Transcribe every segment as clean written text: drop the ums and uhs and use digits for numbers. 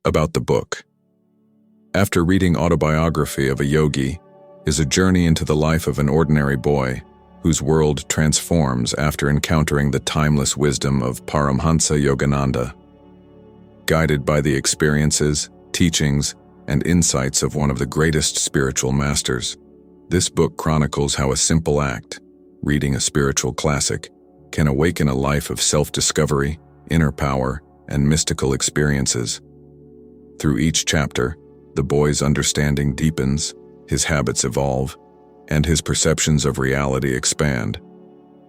About the book. After Reading Autobiography of a Yogi is a journey into the life of an ordinary boy whose world transforms after encountering the timeless wisdom of Paramhansa Yogananda. Guided by the experiences, teachings, and insights of one of the greatest spiritual masters, this book chronicles how a simple act, reading a spiritual classic, can awaken a life of self-discovery, inner power, and mystical experiences. Through each chapter, the boy's understanding deepens, his habits evolve, and his perceptions of reality expand.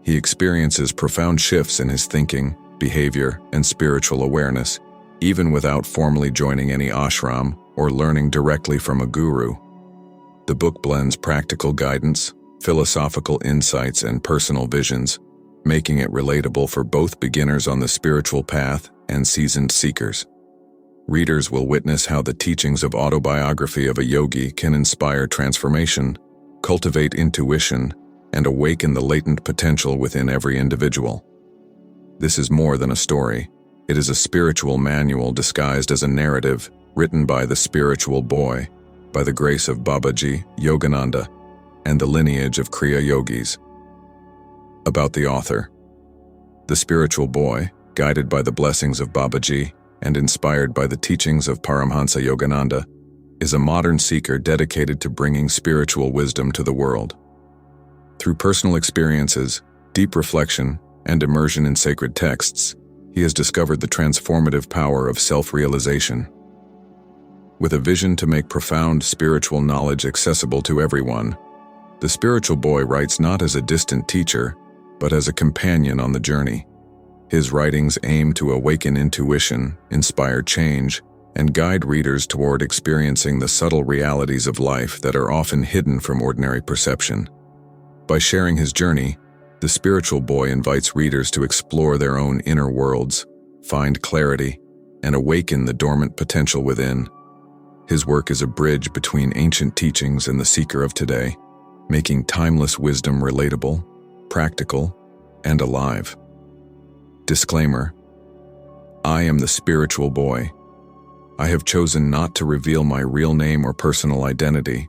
He experiences profound shifts in his thinking, behavior, and spiritual awareness, even without formally joining any ashram or learning directly from a guru. The book blends practical guidance, philosophical insights, and personal visions, making it relatable for both beginners on the spiritual path and seasoned seekers. Readers will witness how the teachings of Autobiography of a Yogi can inspire transformation, cultivate intuition, and awaken the latent potential within every individual. This is more than a story. It is a spiritual manual disguised as a narrative written by the spiritual boy, by the grace of Babaji, Yogananda, and the lineage of Kriya Yogis. About the author. The spiritual boy, guided by the blessings of Babaji and inspired by the teachings of Paramhansa Yogananda, is a modern seeker dedicated to bringing spiritual wisdom to the world. Through personal experiences, deep reflection, and immersion in sacred texts, he has discovered the transformative power of self-realization. With a vision to make profound spiritual knowledge accessible to everyone, the spiritual boy writes not as a distant teacher, but as a companion on the journey. His writings aim to awaken intuition, inspire change, and guide readers toward experiencing the subtle realities of life that are often hidden from ordinary perception. By sharing his journey, the spiritual boy invites readers to explore their own inner worlds, find clarity, and awaken the dormant potential within. His work is a bridge between ancient teachings and the seeker of today, making timeless wisdom relatable, practical, and alive. Disclaimer: I am the spiritual boy. I have chosen not to reveal my real name or personal identity.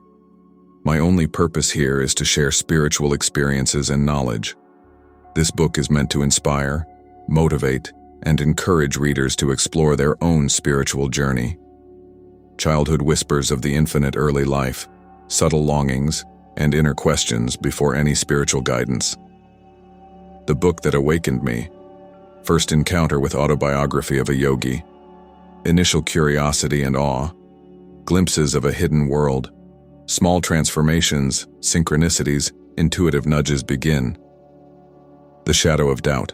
My only purpose here is to share spiritual experiences and knowledge. This book is meant to inspire, motivate, and encourage readers to explore their own spiritual journey. Childhood whispers of the infinite early life, subtle longings, and inner questions before any spiritual guidance. The book that awakened me. First encounter with Autobiography of a Yogi. Initial curiosity and awe. Glimpses of a hidden world. Small transformations, synchronicities, intuitive nudges begin. The shadow of doubt.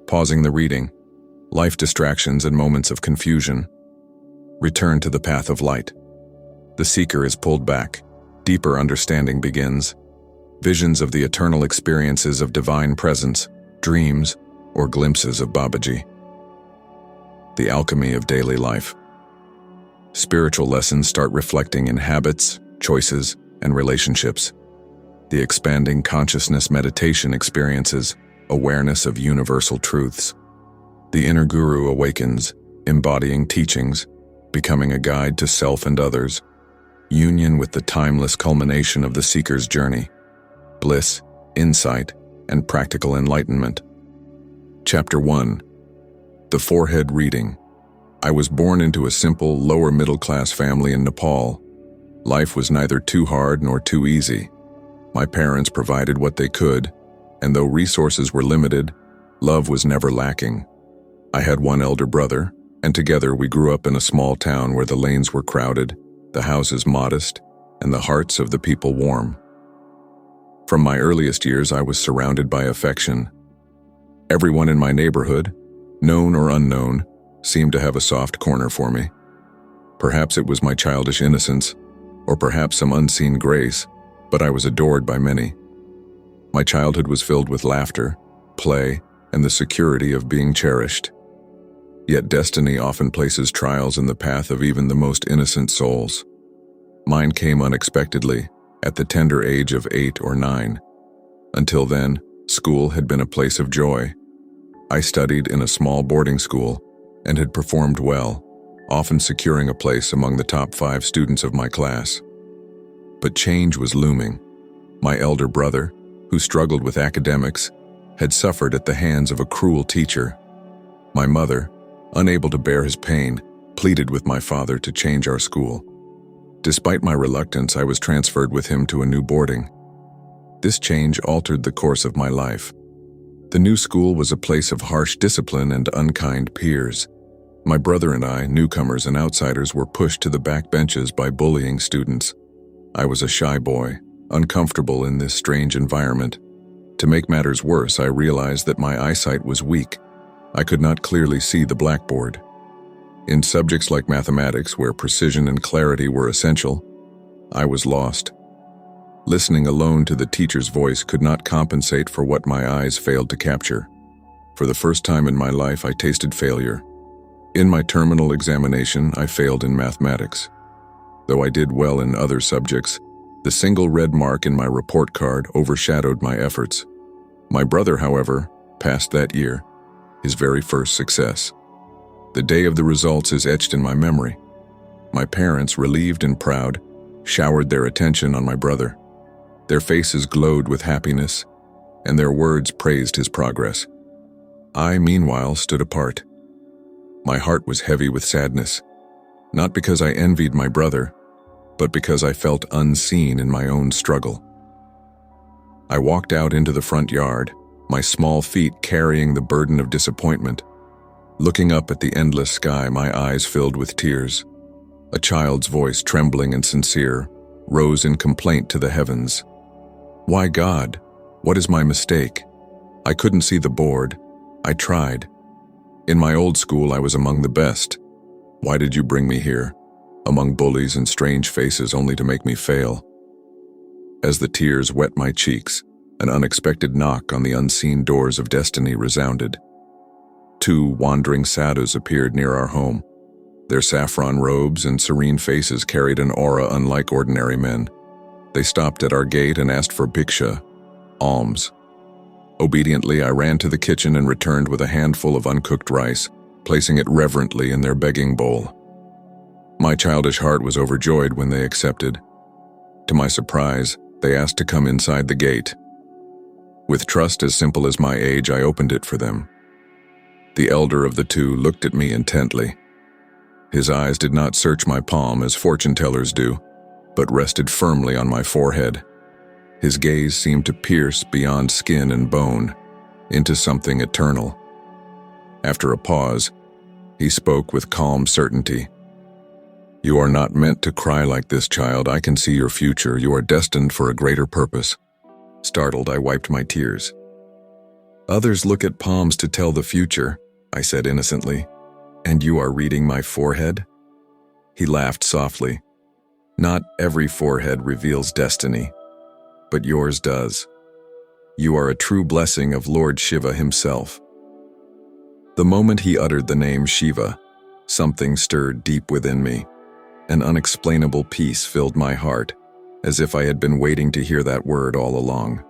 Pausing the reading. Life distractions and moments of confusion. Return to the path of light. The seeker is pulled back. Deeper understanding begins. Visions of the eternal experiences of divine presence, dreams, or glimpses of Babaji. The alchemy of daily life. Spiritual lessons start reflecting in habits, choices, and relationships. The expanding consciousness meditation experiences awareness of universal truths. The inner guru awakens, embodying teachings, becoming a guide to self and others. Union with the timeless culmination of the seeker's journey. Bliss, insight, and practical enlightenment. Chapter 1. The Forehead Reading. I was born into a simple, lower-middle-class family in Nepal. Life was neither too hard nor too easy. My parents provided what they could, and though resources were limited, love was never lacking. I had one elder brother, and together we grew up in a small town where the lanes were crowded, the houses modest, and the hearts of the people warm. From my earliest years, I was surrounded by affection. Everyone in my neighborhood, known or unknown, seemed to have a soft corner for me. Perhaps it was my childish innocence, or perhaps some unseen grace, but I was adored by many. My childhood was filled with laughter, play, and the security of being cherished. Yet destiny often places trials in the path of even the most innocent souls. Mine came unexpectedly, at the tender age of 8 or 9. Until then, school had been a place of joy. I studied in a small boarding school and had performed well, often securing a place among the top 5 students of my class. But change was looming. My elder brother, who struggled with academics, had suffered at the hands of a cruel teacher. My mother, unable to bear his pain, pleaded with my father to change our school. Despite my reluctance, I was transferred with him to a new boarding. This change altered the course of my life. The new school was a place of harsh discipline and unkind peers. My brother and I, newcomers and outsiders, were pushed to the back benches by bullying students. I was a shy boy, uncomfortable in this strange environment. To make matters worse, I realized that my eyesight was weak. I could not clearly see the blackboard. In subjects like mathematics, where precision and clarity were essential, I was lost. Listening alone to the teacher's voice could not compensate for what my eyes failed to capture. For the first time in my life, I tasted failure. In my terminal examination, I failed in mathematics. Though I did well in other subjects, the single red mark in my report card overshadowed my efforts. My brother, however, passed that year, his very first success. The day of the results is etched in my memory. My parents, relieved and proud, showered their attention on my brother. Their faces glowed with happiness, and their words praised his progress. I, meanwhile, stood apart. My heart was heavy with sadness, not because I envied my brother, but because I felt unseen in my own struggle. I walked out into the front yard, my small feet carrying the burden of disappointment. Looking up at the endless sky, my eyes filled with tears. A child's voice, trembling and sincere, rose in complaint to the heavens. Why, God? What is my mistake? I couldn't see the board. I tried. In my old school, I was among the best. Why did you bring me here, among bullies and strange faces, only to make me fail? As the tears wet my cheeks, an unexpected knock on the unseen doors of destiny resounded. 2 wandering sadhus appeared near our home. Their saffron robes and serene faces carried an aura unlike ordinary men. They stopped at our gate and asked for bhiksha, alms. Obediently, I ran to the kitchen and returned with a handful of uncooked rice, placing it reverently in their begging bowl. My childish heart was overjoyed when they accepted. To my surprise, they asked to come inside the gate. With trust as simple as my age, I opened it for them. The elder of the 2 looked at me intently. His eyes did not search my palm as fortune tellers do, but rested firmly on my forehead. His gaze seemed to pierce beyond skin and bone, into something eternal. After a pause, he spoke with calm certainty. You are not meant to cry like this, child. I can see your future. You are destined for a greater purpose. Startled, I wiped my tears. Others look at palms to tell the future, I said innocently. And you are reading my forehead? He laughed softly. Not every forehead reveals destiny, but yours does. You are a true blessing of Lord Shiva himself. The moment he uttered the name Shiva, something stirred deep within me. An unexplainable peace filled my heart, as if I had been waiting to hear that word all along.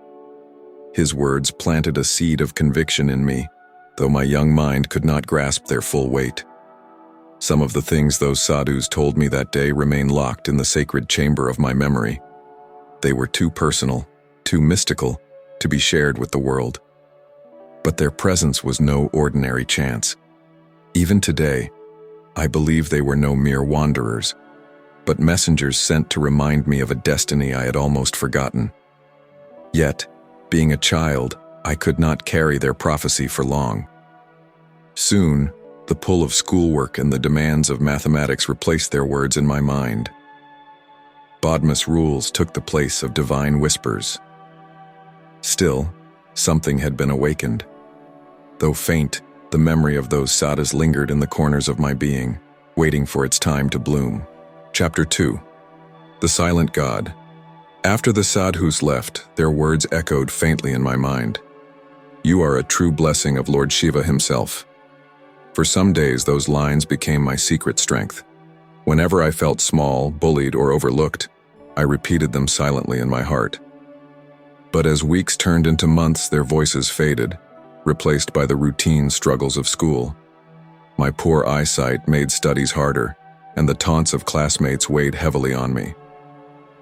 His words planted a seed of conviction in me, though my young mind could not grasp their full weight. Some of the things those sadhus told me that day remain locked in the sacred chamber of my memory. They were too personal, too mystical, to be shared with the world. But their presence was no ordinary chance. Even today, I believe they were no mere wanderers, but messengers sent to remind me of a destiny I had almost forgotten. Yet, being a child, I could not carry their prophecy for long. Soon, the pull of schoolwork and the demands of mathematics replaced their words in my mind. Bodmas rules took the place of divine whispers. Still, something had been awakened. Though faint, the memory of those sadhus lingered in the corners of my being, waiting for its time to bloom. Chapter 2. The Silent God. After the sadhus left, their words echoed faintly in my mind. You are a true blessing of Lord Shiva himself. For some days, those lines became my secret strength. Whenever I felt small, bullied, or overlooked, I repeated them silently in my heart. But as weeks turned into months, their voices faded, replaced by the routine struggles of school. My poor eyesight made studies harder, and the taunts of classmates weighed heavily on me.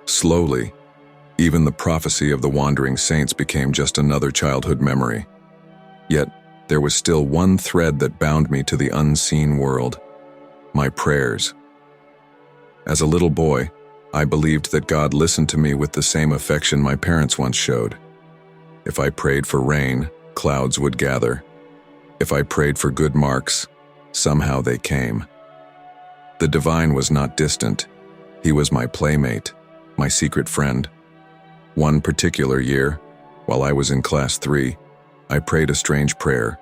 Slowly, even the prophecy of the wandering saints became just another childhood memory. Yet, there was still one thread that bound me to the unseen world: my prayers. As a little boy, I believed that God listened to me with the same affection my parents once showed. If I prayed for rain, clouds would gather. If I prayed for good marks, somehow they came. The divine was not distant. He was my playmate, my secret friend. One particular year, while I was in class 3, I prayed a strange prayer.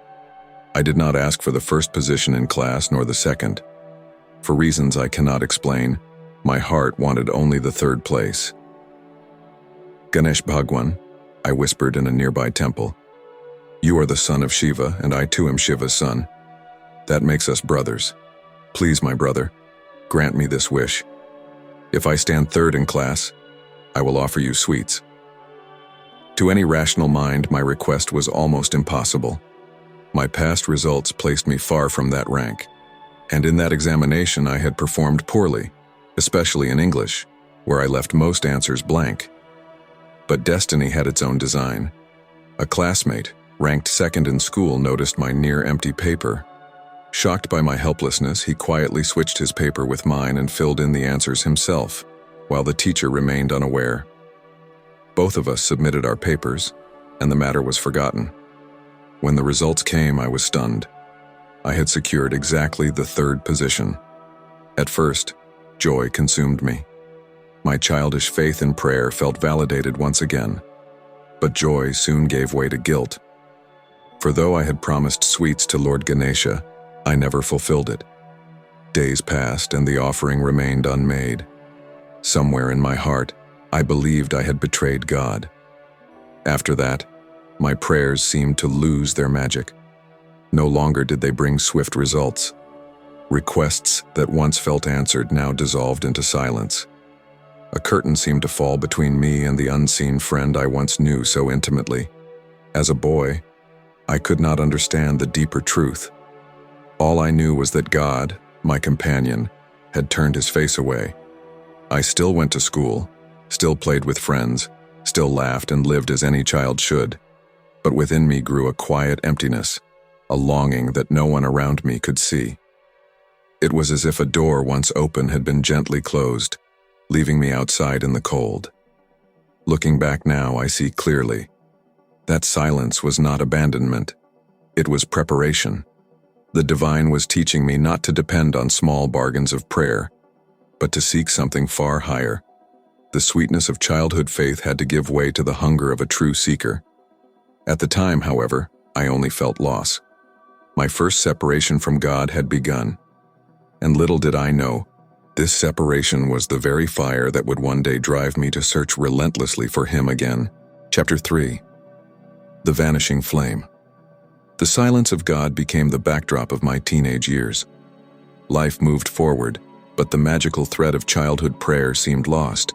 I did not ask for the first position in class nor the second. For reasons I cannot explain, my heart wanted only the 3rd place. "Ganesh Bhagwan," I whispered in a nearby temple, "you are the son of Shiva, and I too am Shiva's son. That makes us brothers. Please, my brother, grant me this wish. If I stand 3rd in class, I will offer you sweets." To any rational mind, my request was almost impossible. My past results placed me far from that rank, and in that examination I had performed poorly, especially in English, where I left most answers blank. But destiny had its own design. A classmate, ranked 2nd in school, noticed my near-empty paper. Shocked by my helplessness, he quietly switched his paper with mine and filled in the answers himself, while the teacher remained unaware. Both of us submitted our papers, and the matter was forgotten. When the results came, I was stunned. I had secured exactly the 3rd position. At first, joy consumed me. My childish faith in prayer felt validated once again. But joy soon gave way to guilt. For though I had promised sweets to Lord Ganesha, I never fulfilled it. Days passed and the offering remained unmade. Somewhere in my heart, I believed I had betrayed God. After that, my prayers seemed to lose their magic. No longer did they bring swift results. Requests that once felt answered now dissolved into silence. A curtain seemed to fall between me and the unseen friend I once knew so intimately. As a boy, I could not understand the deeper truth. All I knew was that God, my companion, had turned his face away. I still went to school, still played with friends, still laughed and lived as any child should. But within me grew a quiet emptiness, a longing that no one around me could see. It was as if a door once open had been gently closed, leaving me outside in the cold. Looking back now, I see clearly. That silence was not abandonment. It was preparation. The divine was teaching me not to depend on small bargains of prayer, but to seek something far higher. The sweetness of childhood faith had to give way to the hunger of a true seeker. At the time, however, I only felt loss. My first separation from God had begun. And little did I know, this separation was the very fire that would one day drive me to search relentlessly for Him again. Chapter 3. The Vanishing Flame. The silence of God became the backdrop of my teenage years. Life moved forward, but the magical thread of childhood prayer seemed lost.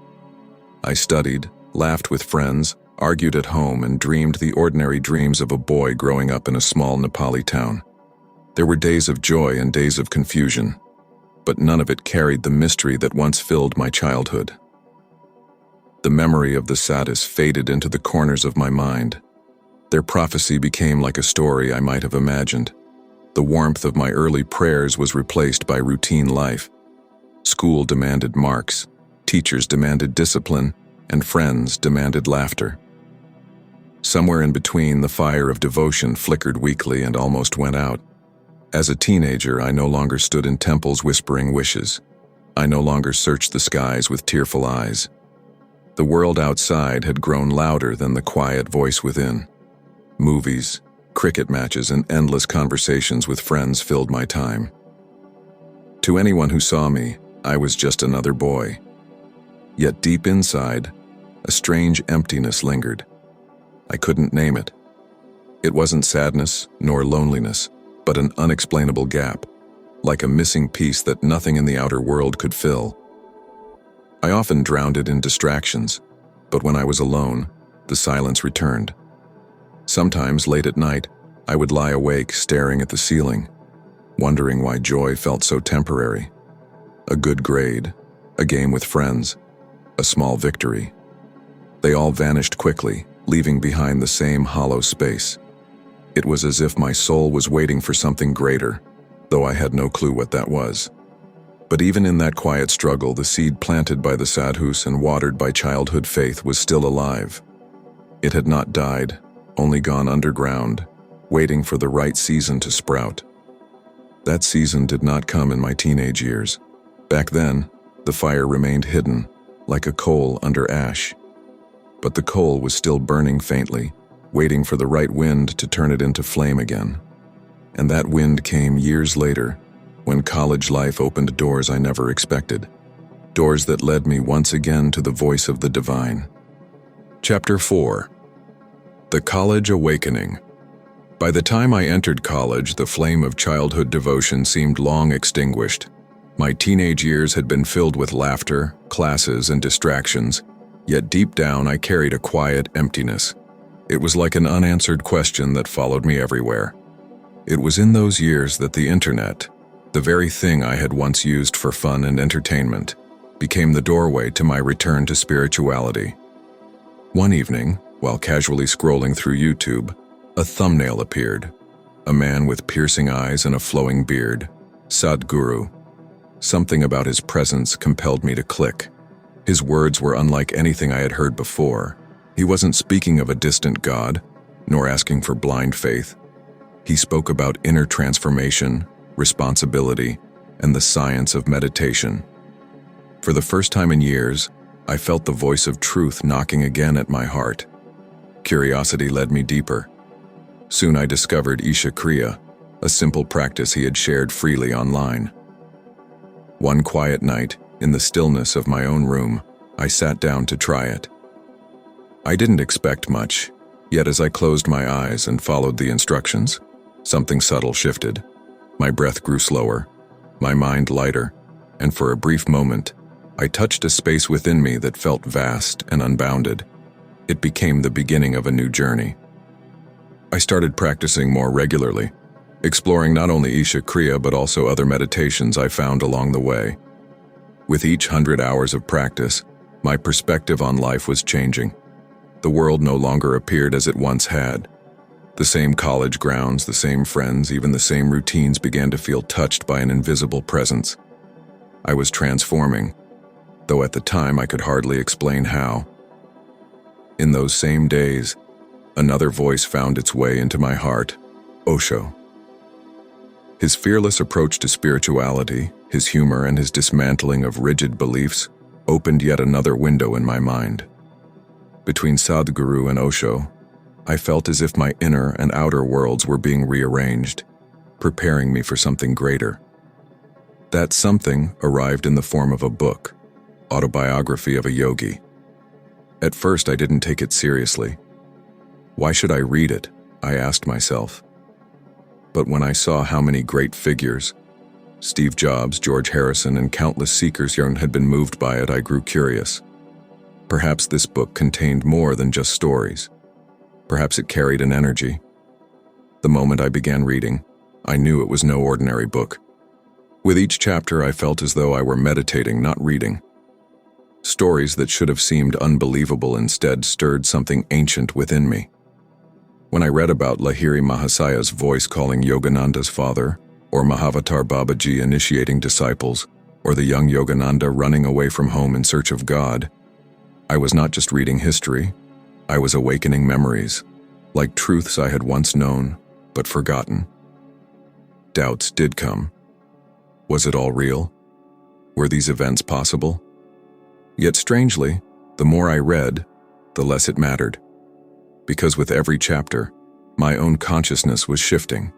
I studied, laughed with friends, argued at home, and dreamed the ordinary dreams of a boy growing up in a small Nepali town. There were days of joy and days of confusion, but none of it carried the mystery that once filled my childhood. The memory of the sadhus faded into the corners of my mind. Their prophecy became like a story I might have imagined. The warmth of my early prayers was replaced by routine life. School demanded marks, teachers demanded discipline, and friends demanded laughter. Somewhere in between, the fire of devotion flickered weakly and almost went out. As a teenager, I no longer stood in temples whispering wishes. I no longer searched the skies with tearful eyes. The world outside had grown louder than the quiet voice within. Movies, cricket matches, and endless conversations with friends filled my time. To anyone who saw me, I was just another boy. Yet deep inside, a strange emptiness lingered. I couldn't name it. It wasn't sadness nor loneliness, but an unexplainable gap, like a missing piece that nothing in the outer world could fill. I often drowned it in distractions, but when I was alone, the silence returned. Sometimes late at night, I would lie awake staring at the ceiling. wondering why joy felt so temporary. A good grade, a game with friends, a small victory. They all vanished quickly, leaving behind the same hollow space. It was as if my soul was waiting for something greater, though I had no clue what that was. But even in that quiet struggle, the seed planted by the sadhus and watered by childhood faith was still alive. It had not died, only gone underground, waiting for the right season to sprout. That season did not come in my teenage years. Back then, the fire remained hidden, like a coal under ash. But the coal was still burning faintly, waiting for the right wind to turn it into flame again. And that wind came years later, when college life opened doors I never expected, doors that led me once again to the voice of the divine. Chapter 4. The College Awakening. By the time I entered college, the flame of childhood devotion seemed long extinguished. My teenage years had been filled with laughter, classes, and distractions, yet deep down I carried a quiet emptiness. It was like an unanswered question that followed me everywhere. It was in those years that the internet, the very thing I had once used for fun and entertainment, became the doorway to my return to spirituality. One evening, while casually scrolling through YouTube, a thumbnail appeared. A man with piercing eyes and a flowing beard, Sadhguru. Something about his presence compelled me to click. His words were unlike anything I had heard before. He wasn't speaking of a distant God, nor asking for blind faith. He spoke about inner transformation, responsibility, and the science of meditation. For the first time in years, I felt the voice of truth knocking again at my heart. Curiosity led me deeper. Soon I discovered Isha Kriya, a simple practice he had shared freely online. One quiet night, in the stillness of my own room, I sat down to try it. I didn't expect much, yet as I closed my eyes and followed the instructions, something subtle shifted. My breath grew slower, my mind lighter, and for a brief moment, I touched a space within me that felt vast and unbounded. It became the beginning of a new journey. I started practicing more regularly, exploring not only Isha Kriya but also other meditations I found along the way. With each 100 hours of practice, my perspective on life was changing. The world no longer appeared as it once had. The same college grounds, the same friends, even the same routines began to feel touched by an invisible presence. I was transforming, though at the time I could hardly explain how. In those same days, another voice found its way into my heart, Osho. His fearless approach to spirituality, his humor, and his dismantling of rigid beliefs opened yet another window in my mind. Between Sadhguru and Osho, I felt as if my inner and outer worlds were being rearranged, preparing me for something greater. That something arrived in the form of a book, Autobiography of a Yogi. At first, I didn't take it seriously. Why should I read it? I asked myself. But when I saw how many great figures, Steve Jobs, George Harrison, and countless seekers had been moved by it, I grew curious. Perhaps this book contained more than just stories. Perhaps it carried an energy. The moment I began reading, I knew it was no ordinary book. With each chapter, I felt as though I were meditating, not reading. Stories that should have seemed unbelievable instead stirred something ancient within me. When I read about Lahiri Mahasaya's voice calling Yogananda's father, or Mahavatar Babaji initiating disciples, or the young Yogananda running away from home in search of God, I was not just reading history, I was awakening memories, like truths I had once known, but forgotten. Doubts did come. Was it all real? Were these events possible? Yet strangely, the more I read, the less it mattered. Because with every chapter, my own consciousness was shifting.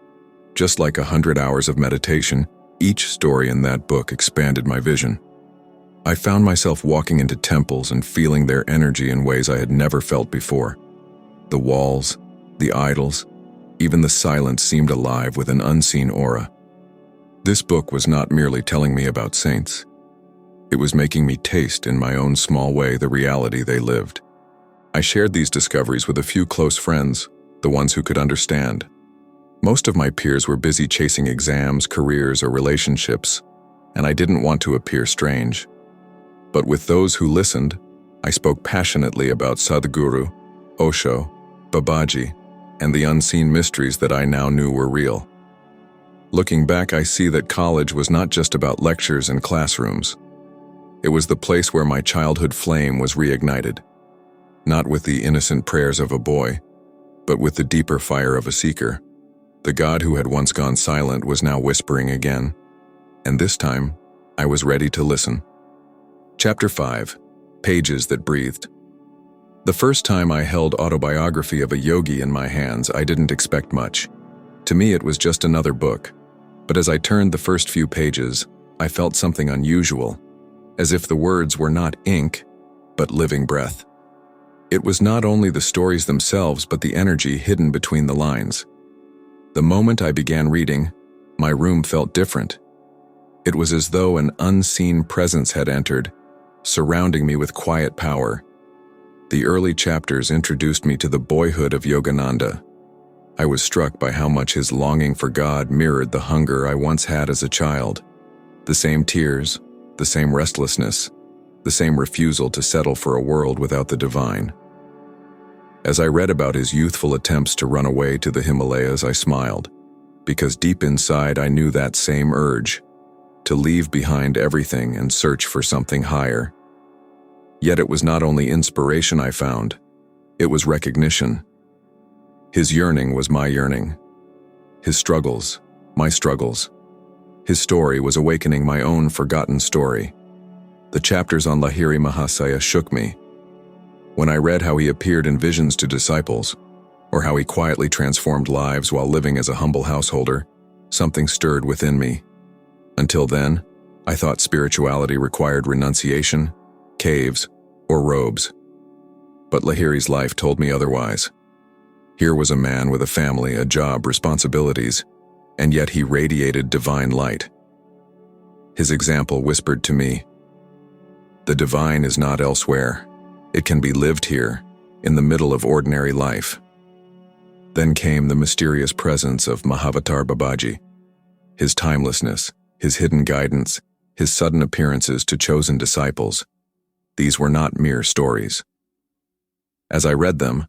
Just like 100 hours of meditation, each story in that book expanded my vision. I found myself walking into temples and feeling their energy in ways I had never felt before. The walls, the idols, even the silence seemed alive with an unseen aura. This book was not merely telling me about saints. It was making me taste in my own small way the reality they lived. I shared these discoveries with a few close friends, the ones who could understand. Most of my peers were busy chasing exams, careers, or relationships, and I didn't want to appear strange. But with those who listened, I spoke passionately about Sadhguru, Osho, Babaji, and the unseen mysteries that I now knew were real. Looking back, I see that college was not just about lectures and classrooms. It was the place where my childhood flame was reignited, not with the innocent prayers of a boy, but with the deeper fire of a seeker. The God who had once gone silent was now whispering again, and this time, I was ready to listen. Chapter 5. Pages that Breathed. The first time I held Autobiography of a Yogi in my hands, I didn't expect much. To me, it was just another book. But as I turned the first few pages, I felt something unusual, as if the words were not ink, but living breath. It was not only the stories themselves, but the energy hidden between the lines. The moment I began reading, my room felt different. It was as though an unseen presence had entered, surrounding me with quiet power. The early chapters introduced me to the boyhood of Yogananda. I was struck by how much his longing for God mirrored the hunger I once had as a child. The same tears, the same restlessness, the same refusal to settle for a world without the divine. As I read about his youthful attempts to run away to the Himalayas, I smiled, because deep inside I knew that same urge, to leave behind everything and search for something higher. Yet it was not only inspiration I found, it was recognition. His yearning was my yearning. His struggles, my struggles. His story was awakening my own forgotten story. The chapters on Lahiri Mahasaya shook me. When I read how he appeared in visions to disciples, or how he quietly transformed lives while living as a humble householder, something stirred within me. Until then, I thought spirituality required renunciation, caves, or robes. But Lahiri's life told me otherwise. Here was a man with a family, a job, responsibilities, and yet he radiated divine light. His example whispered to me, "The divine is not elsewhere. It can be lived here, in the middle of ordinary life." Then came the mysterious presence of Mahavatar Babaji. His timelessness, his hidden guidance, his sudden appearances to chosen disciples. These were not mere stories. As I read them,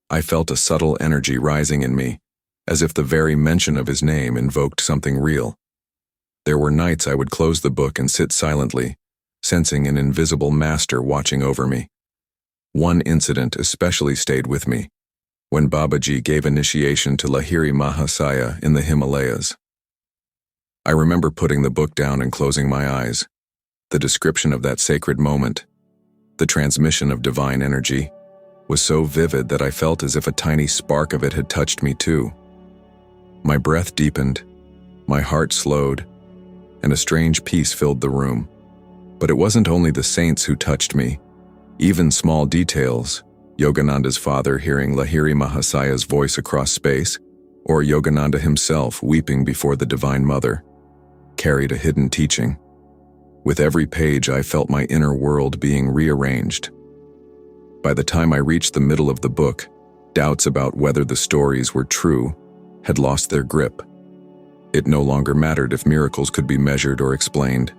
I felt a subtle energy rising in me, as if the very mention of his name invoked something real. There were nights I would close the book and sit silently, sensing an invisible master watching over me. One incident especially stayed with me, when Babaji gave initiation to Lahiri Mahasaya in the Himalayas. I remember putting the book down and closing my eyes. The description of that sacred moment, the transmission of divine energy, was so vivid that I felt as if a tiny spark of it had touched me too. My breath deepened, my heart slowed, and a strange peace filled the room. But it wasn't only the saints who touched me. Even small details, Yogananda's father hearing Lahiri Mahasaya's voice across space, or Yogananda himself weeping before the Divine Mother, carried a hidden teaching. With every page, I felt my inner world being rearranged. By the time I reached the middle of the book, doubts about whether the stories were true had lost their grip. It no longer mattered if miracles could be measured or explained.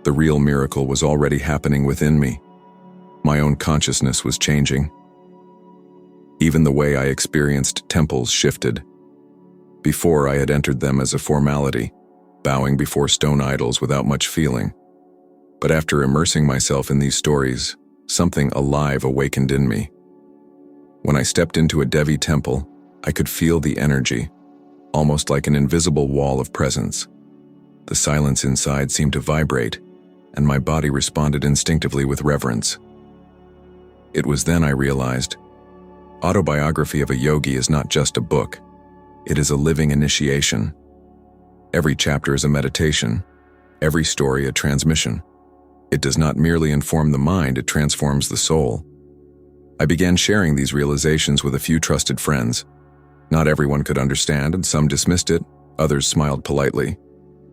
The real miracle was already happening within me. My own consciousness was changing. Even the way I experienced temples shifted. Before, I had entered them as a formality, bowing before stone idols without much feeling. But after immersing myself in these stories, something alive awakened in me. When I stepped into a Devi temple, I could feel the energy, almost like an invisible wall of presence. The silence inside seemed to vibrate, and my body responded instinctively with reverence. It was then I realized, Autobiography of a Yogi is not just a book. It is a living initiation. Every chapter is a meditation, every story a transmission. It does not merely inform the mind, it transforms the soul. I began sharing these realizations with a few trusted friends. Not everyone could understand, and some dismissed it, others smiled politely.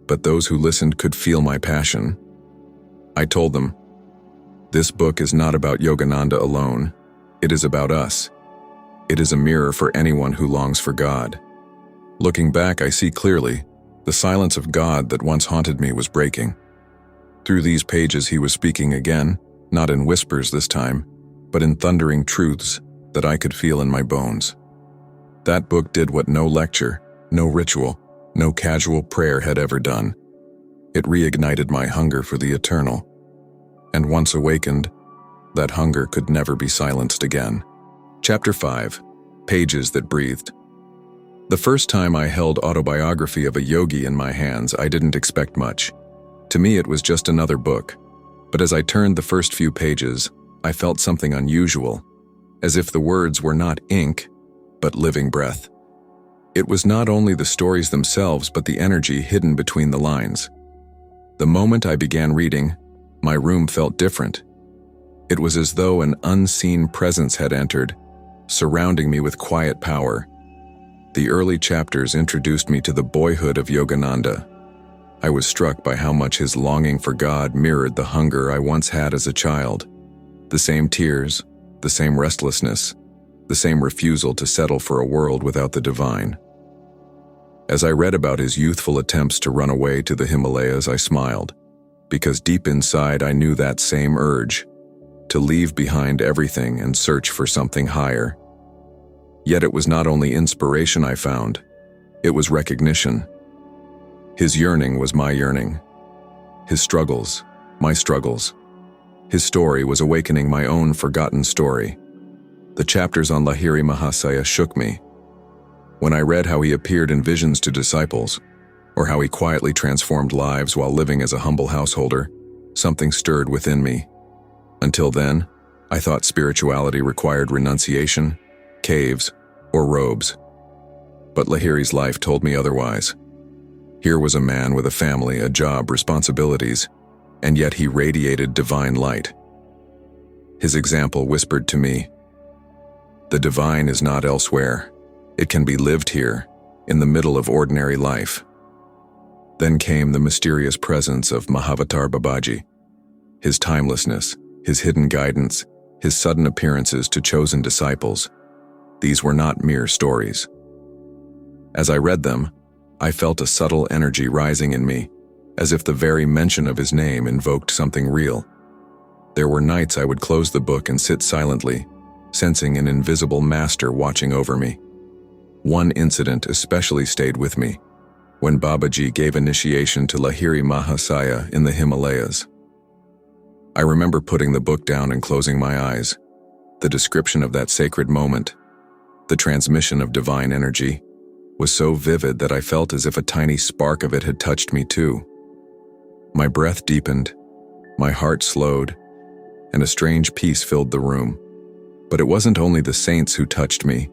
But those who listened could feel my passion. I told them, "This book is not about Yogananda alone. It is about us. It is a mirror for anyone who longs for God." Looking back, I see clearly the silence of God that once haunted me was breaking. Through these pages he was speaking again, not in whispers this time, but in thundering truths that I could feel in my bones. That book did what no lecture, no ritual, no casual prayer had ever done. It reignited my hunger for the eternal. And once awakened, that hunger could never be silenced again. Chapter 5. Pages that Breathed. The first time I held Autobiography of a Yogi in my hands, I didn't expect much. To me, it was just another book. But as I turned the first few pages, I felt something unusual, as if the words were not ink, but living breath. It was not only the stories themselves, but the energy hidden between the lines. The moment I began reading, my room felt different. It was as though an unseen presence had entered, surrounding me with quiet power. The early chapters introduced me to the boyhood of Yogananda. I was struck by how much his longing for God mirrored the hunger I once had as a child. The same tears, the same restlessness, the same refusal to settle for a world without the divine. As I read about his youthful attempts to run away to the Himalayas, I smiled, because deep inside I knew that same urge, to leave behind everything and search for something higher. Yet it was not only inspiration I found, it was recognition. His yearning was my yearning. His struggles, my struggles. His story was awakening my own forgotten story. The chapters on Lahiri Mahasaya shook me. When I read how he appeared in visions to disciples, or how he quietly transformed lives while living as a humble householder, something stirred within me. Until then, I thought spirituality required renunciation, caves, or robes. But Lahiri's life told me otherwise. Here was a man with a family, a job, responsibilities, and yet he radiated divine light. His example whispered to me, "The divine is not elsewhere. It can be lived here, in the middle of ordinary life." Then came the mysterious presence of Mahavatar Babaji. His timelessness, his hidden guidance, his sudden appearances to chosen disciples. These were not mere stories. As I read them, I felt a subtle energy rising in me, as if the very mention of his name invoked something real. There were nights I would close the book and sit silently, sensing an invisible master watching over me. One incident especially stayed with me, when Babaji gave initiation to Lahiri Mahasaya in the Himalayas. I remember putting the book down and closing my eyes. The description of that sacred moment, the transmission of divine energy, was so vivid that I felt as if a tiny spark of it had touched me too. My breath deepened, my heart slowed, and a strange peace filled the room. But it wasn't only the saints who touched me.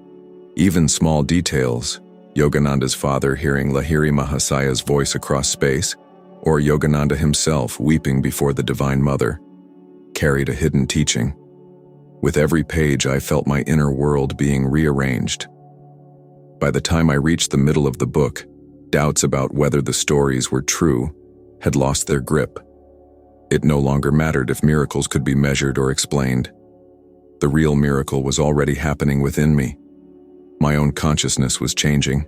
Even small details, Yogananda's father hearing Lahiri Mahasaya's voice across space, or Yogananda himself weeping before the Divine Mother, carried a hidden teaching. With every page, I felt my inner world being rearranged. By the time I reached the middle of the book, doubts about whether the stories were true had lost their grip. It no longer mattered if miracles could be measured or explained. The real miracle was already happening within me. My own consciousness was changing.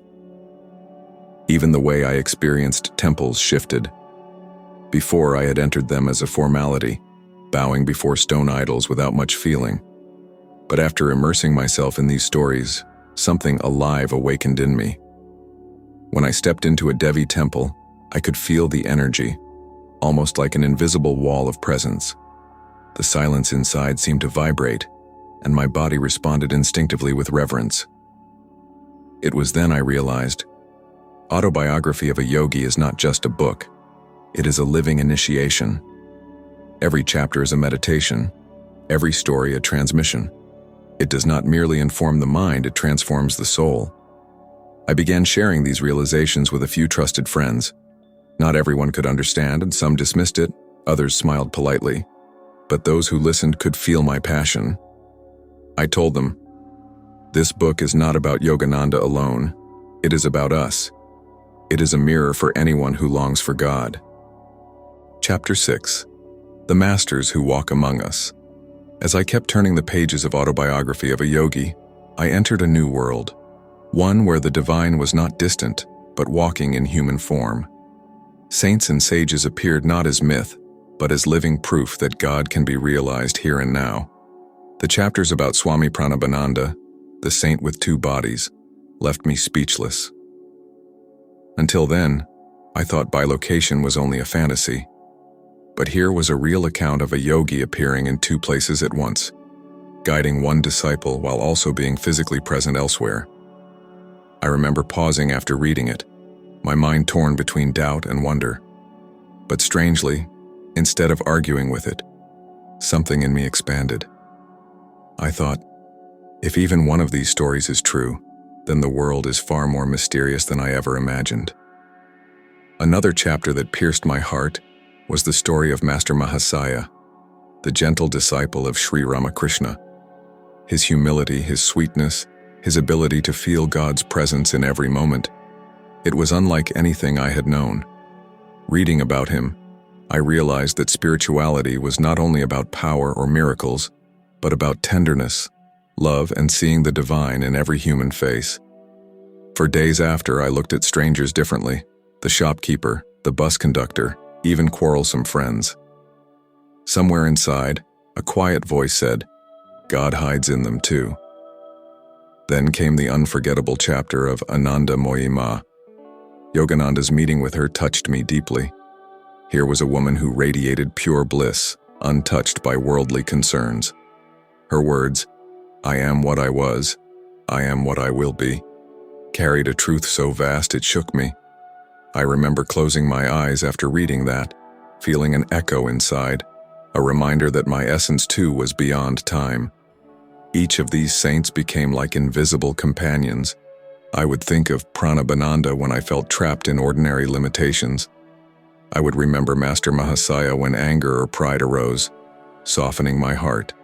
Even the way I experienced temples shifted. Before, I had entered them as a formality, bowing before stone idols without much feeling. But after immersing myself in these stories, something alive awakened in me. When I stepped into a Devi temple, I could feel the energy, almost like an invisible wall of presence. The silence inside seemed to vibrate, and my body responded instinctively with reverence. It was then I realized, Autobiography of a Yogi is not just a book. It is a living initiation. Every chapter is a meditation, every story a transmission. It does not merely inform the mind, it transforms the soul. I began sharing these realizations with a few trusted friends. Not everyone could understand, and some dismissed it, others smiled politely. But those who listened could feel my passion. I told them, this book is not about Yogananda alone. It is about us. It is a mirror for anyone who longs for God. Chapter 6. The Masters Who Walk Among Us. As I kept turning the pages of Autobiography of a Yogi, I entered a new world. one where the divine was not distant, but walking in human form. Saints and sages appeared not as myth, but as living proof that God can be realized here and now. The chapters about Swami Pranabananda, the saint with two bodies, left me speechless. Until then, I thought bilocation was only a fantasy. But here was a real account of a yogi appearing in two places at once, guiding one disciple while also being physically present elsewhere. I remember pausing after reading it, my mind torn between doubt and wonder. But strangely, instead of arguing with it, something in me expanded. I thought, if even one of these stories is true, then the world is far more mysterious than I ever imagined. Another chapter that pierced my heart was the story of Master Mahasaya, the gentle disciple of Sri Ramakrishna. His humility, his sweetness, his ability to feel God's presence in every moment. It was unlike anything I had known. Reading about him, I realized that spirituality was not only about power or miracles, but about tenderness, love, and seeing the divine in every human face. For days after, I looked at strangers differently, the shopkeeper, the bus conductor, even quarrelsome friends. Somewhere inside, a quiet voice said, God hides in them too. Then came the unforgettable chapter of Anandamoyi Ma. Yogananda's meeting with her touched me deeply. Here was a woman who radiated pure bliss, untouched by worldly concerns. Her words, I am what I was, I am what I will be, carried a truth so vast it shook me. I remember closing my eyes after reading that, feeling an echo inside, a reminder that my essence too was beyond time. Each of these saints became like invisible companions. I would think of Pranabananda when I felt trapped in ordinary limitations. I would remember Master Mahasaya when anger or pride arose, softening my heart.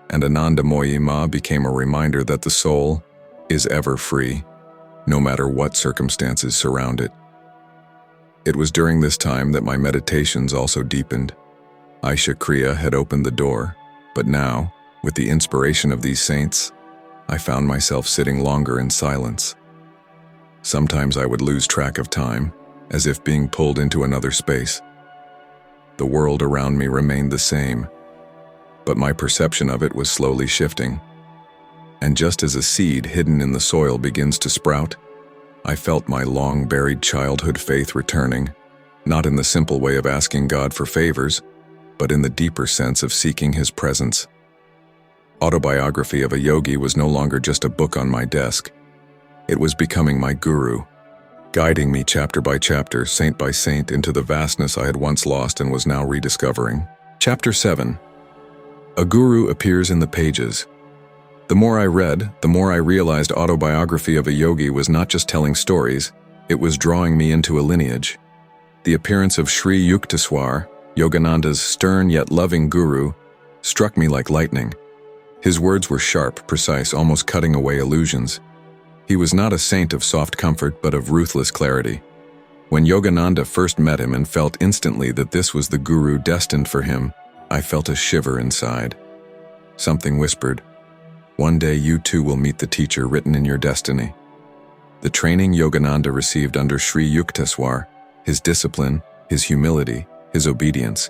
And Anandamoyi Ma became a reminder that the soul is ever free, no matter what circumstances surround it. It was during this time that my meditations also deepened. Aisha Kriya had opened the door, but now, with the inspiration of these saints, I found myself sitting longer in silence. Sometimes I would lose track of time, as if being pulled into another space. The world around me remained the same, but my perception of it was slowly shifting. And just as a seed hidden in the soil begins to sprout, I felt my long-buried childhood faith returning, not in the simple way of asking God for favors, but in the deeper sense of seeking His presence. Autobiography of a Yogi was no longer just a book on my desk. It was becoming my guru, guiding me chapter by chapter, saint by saint, into the vastness I had once lost and was now rediscovering. Chapter 7. A guru appears in the pages. The more I read, the more I realized Autobiography of a Yogi was not just telling stories, it was drawing me into a lineage. The appearance of Sri Yukteswar, Yogananda's stern yet loving guru, struck me like lightning. His words were sharp, precise, almost cutting away illusions. He was not a saint of soft comfort, but of ruthless clarity. When Yogananda first met him and felt instantly that this was the guru destined for him, I felt a shiver inside. Something whispered, one day you too will meet the teacher written in your destiny. The training Yogananda received under Sri Yukteswar, his discipline, his humility, his obedience,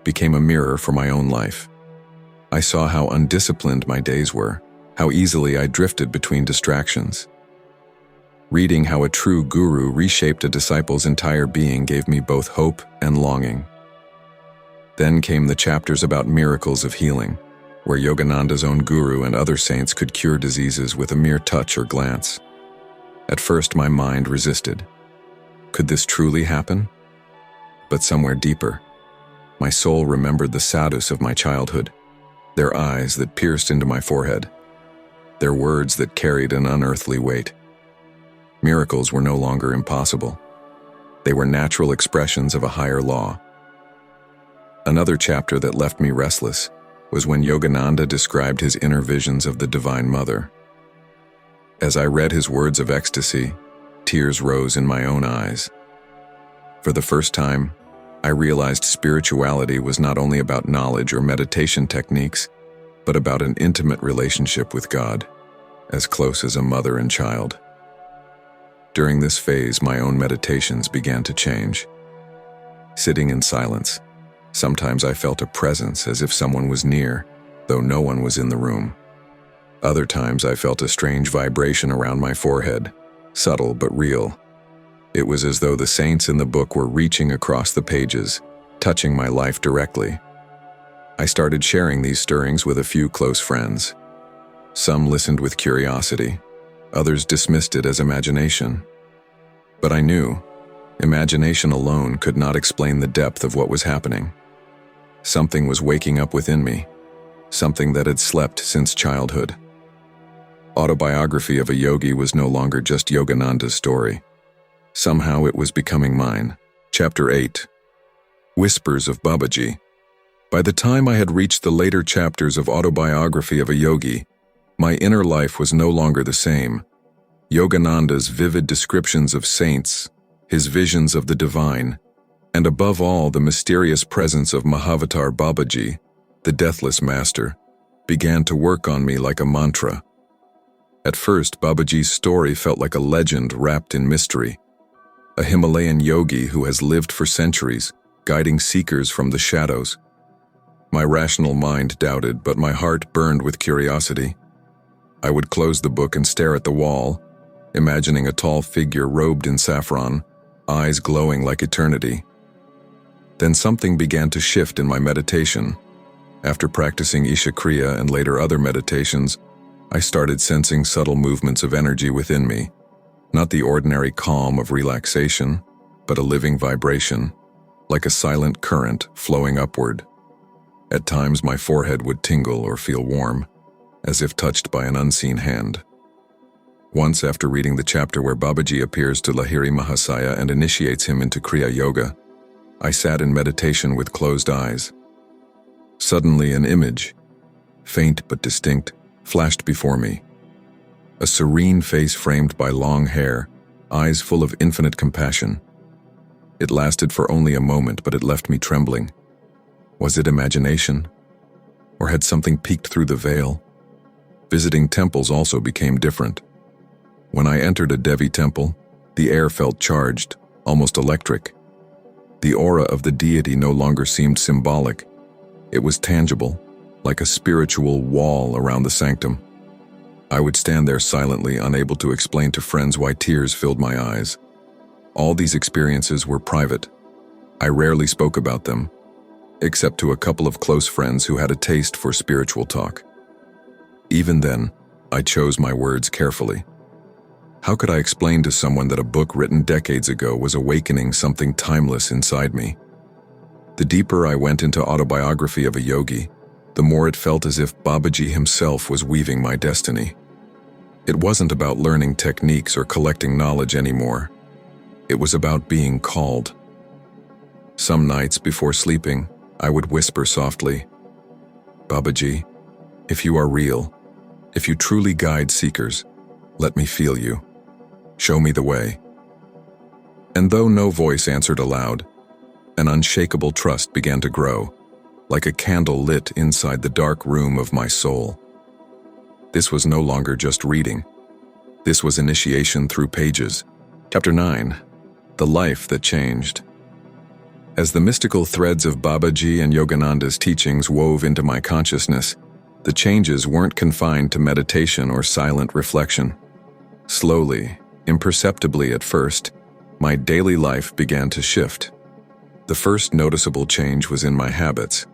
became a mirror for my own life. I saw how undisciplined my days were, how easily I drifted between distractions. Reading how a true guru reshaped a disciple's entire being gave me both hope and longing. Then came the chapters about miracles of healing, where Yogananda's own guru and other saints could cure diseases with a mere touch or glance. At first my mind resisted. Could this truly happen? But somewhere deeper, my soul remembered the sadhus of my childhood, their eyes that pierced into my forehead, their words that carried an unearthly weight. Miracles were no longer impossible. They were natural expressions of a higher law. Another chapter that left me restless was when Yogananda described his inner visions of the Divine Mother. As I read his words of ecstasy, tears rose in my own eyes. For the first time, I realized spirituality was not only about knowledge or meditation techniques, but about an intimate relationship with God, as close as a mother and child. During this phase, my own meditations began to change. Sitting in silence, sometimes I felt a presence as if someone was near, though no one was in the room. Other times I felt a strange vibration around my forehead, subtle but real. It was as though the saints in the book were reaching across the pages, touching my life directly. I started sharing these stirrings with a few close friends. Some listened with curiosity, others dismissed it as imagination. But I knew, imagination alone could not explain the depth of what was happening. Something was waking up within me, something that had slept since childhood. Autobiography of a Yogi was no longer just Yogananda's story. Somehow it was becoming mine. Chapter 8. Whispers of Babaji. By the time I had reached the later chapters of Autobiography of a Yogi, my inner life was no longer the same. Yogananda's vivid descriptions of saints, his visions of the divine, and above all the mysterious presence of Mahavatar Babaji, the deathless master, began to work on me like a mantra. At first, Babaji's story felt like a legend wrapped in mystery, a Himalayan yogi who has lived for centuries, guiding seekers from the shadows. My rational mind doubted, but my heart burned with curiosity. I would close the book and stare at the wall, imagining a tall figure robed in saffron, eyes glowing like eternity. Then something began to shift in my meditation. After practicing Isha Kriya and later other meditations, I started sensing subtle movements of energy within me, not the ordinary calm of relaxation, but a living vibration, like a silent current flowing upward. At times my forehead would tingle or feel warm, as if touched by an unseen hand. Once, after reading the chapter where Babaji appears to Lahiri Mahasaya and initiates him into Kriya Yoga, I sat in meditation with closed eyes. Suddenly an image, faint but distinct, flashed before me. A serene face framed by long hair, eyes full of infinite compassion. It lasted for only a moment, but it left me trembling. Was it imagination? Or had something peeked through the veil? Visiting temples also became different. When I entered a Devi temple, the air felt charged, almost electric. The aura of the deity no longer seemed symbolic. It was tangible, like a spiritual wall around the sanctum. I would stand there silently, unable to explain to friends why tears filled my eyes. All these experiences were private. I rarely spoke about them, except to a couple of close friends who had a taste for spiritual talk. Even then, I chose my words carefully. How could I explain to someone that a book written decades ago was awakening something timeless inside me? The deeper I went into Autobiography of a Yogi, the more it felt as if Babaji himself was weaving my destiny. It wasn't about learning techniques or collecting knowledge anymore. It was about being called. Some nights before sleeping, I would whisper softly, "Babaji, if you are real, if you truly guide seekers, let me feel you. Show me the way." And though no voice answered aloud, an unshakable trust began to grow, like a candle lit inside the dark room of my soul. This was no longer just reading. This was initiation through pages. Chapter 9. The Life That Changed. As the mystical threads of Babaji and Yogananda's teachings wove into my consciousness, the changes weren't confined to meditation or silent reflection. Slowly, imperceptibly at first, my daily life began to shift. The first noticeable change was in my habits.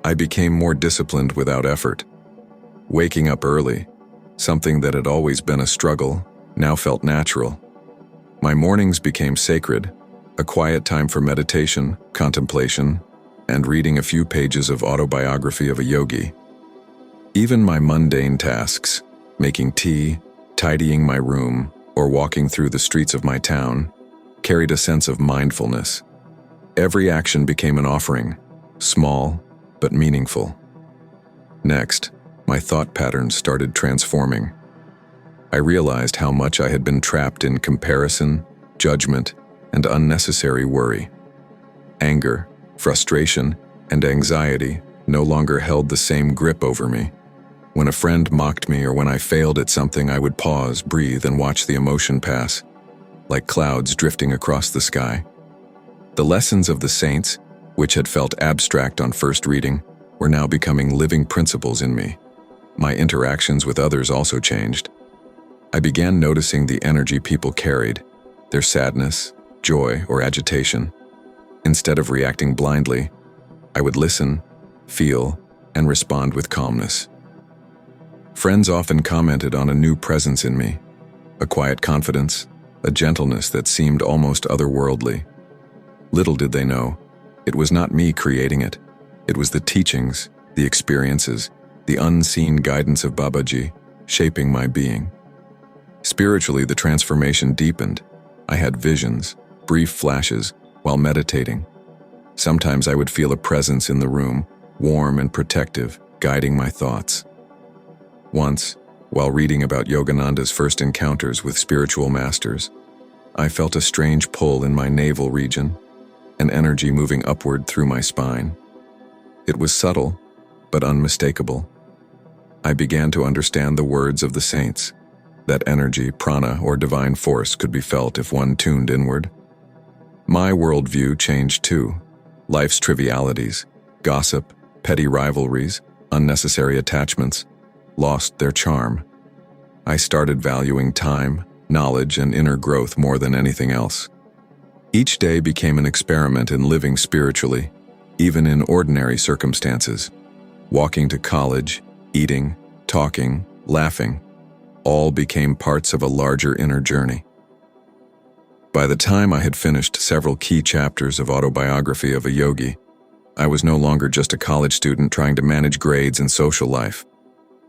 I became more disciplined without effort. Waking up early, something that had always been a struggle, now felt natural. My mornings became sacred, a quiet time for meditation, contemplation, and reading a few pages of Autobiography of a Yogi. Even my mundane tasks, making tea, tidying my room, or walking through the streets of my town, carried a sense of mindfulness. Every action became an offering, small but meaningful. Next, my thought patterns started transforming. I realized how much I had been trapped in comparison, judgment, and unnecessary worry. Anger, frustration, and anxiety no longer held the same grip over me. When a friend mocked me or when I failed at something, I would pause, breathe, and watch the emotion pass. like clouds drifting across the sky. The lessons of the saints, which had felt abstract on first reading, were now becoming living principles in me. My interactions with others also changed. I began noticing the energy people carried, their sadness, joy, or agitation. Instead of reacting blindly, I would listen, feel, and respond with calmness. Friends often commented on a new presence in me, a quiet confidence, a gentleness that seemed almost otherworldly. Little did they know, it was not me creating it. It was the teachings, the experiences, the unseen guidance of Babaji shaping my being. Spiritually, the transformation deepened. I had visions, brief flashes, while meditating. Sometimes I would feel a presence in the room, warm and protective, guiding my thoughts. Once, while reading about Yogananda's first encounters with spiritual masters, I felt a strange pull in my navel region, an energy moving upward through my spine. It was subtle, but unmistakable. I began to understand the words of the saints. That energy, prana, or divine force could be felt if one tuned inward. My worldview changed too. Life's trivialities, gossip, petty rivalries, unnecessary attachments, lost their charm. I started valuing time, knowledge, and inner growth more than anything else. Each day became an experiment in living spiritually, even in ordinary circumstances. Walking to college, eating, talking, laughing, all became parts of a larger inner journey. By the time I had finished several key chapters of Autobiography of a Yogi, I was no longer just a college student trying to manage grades and social life.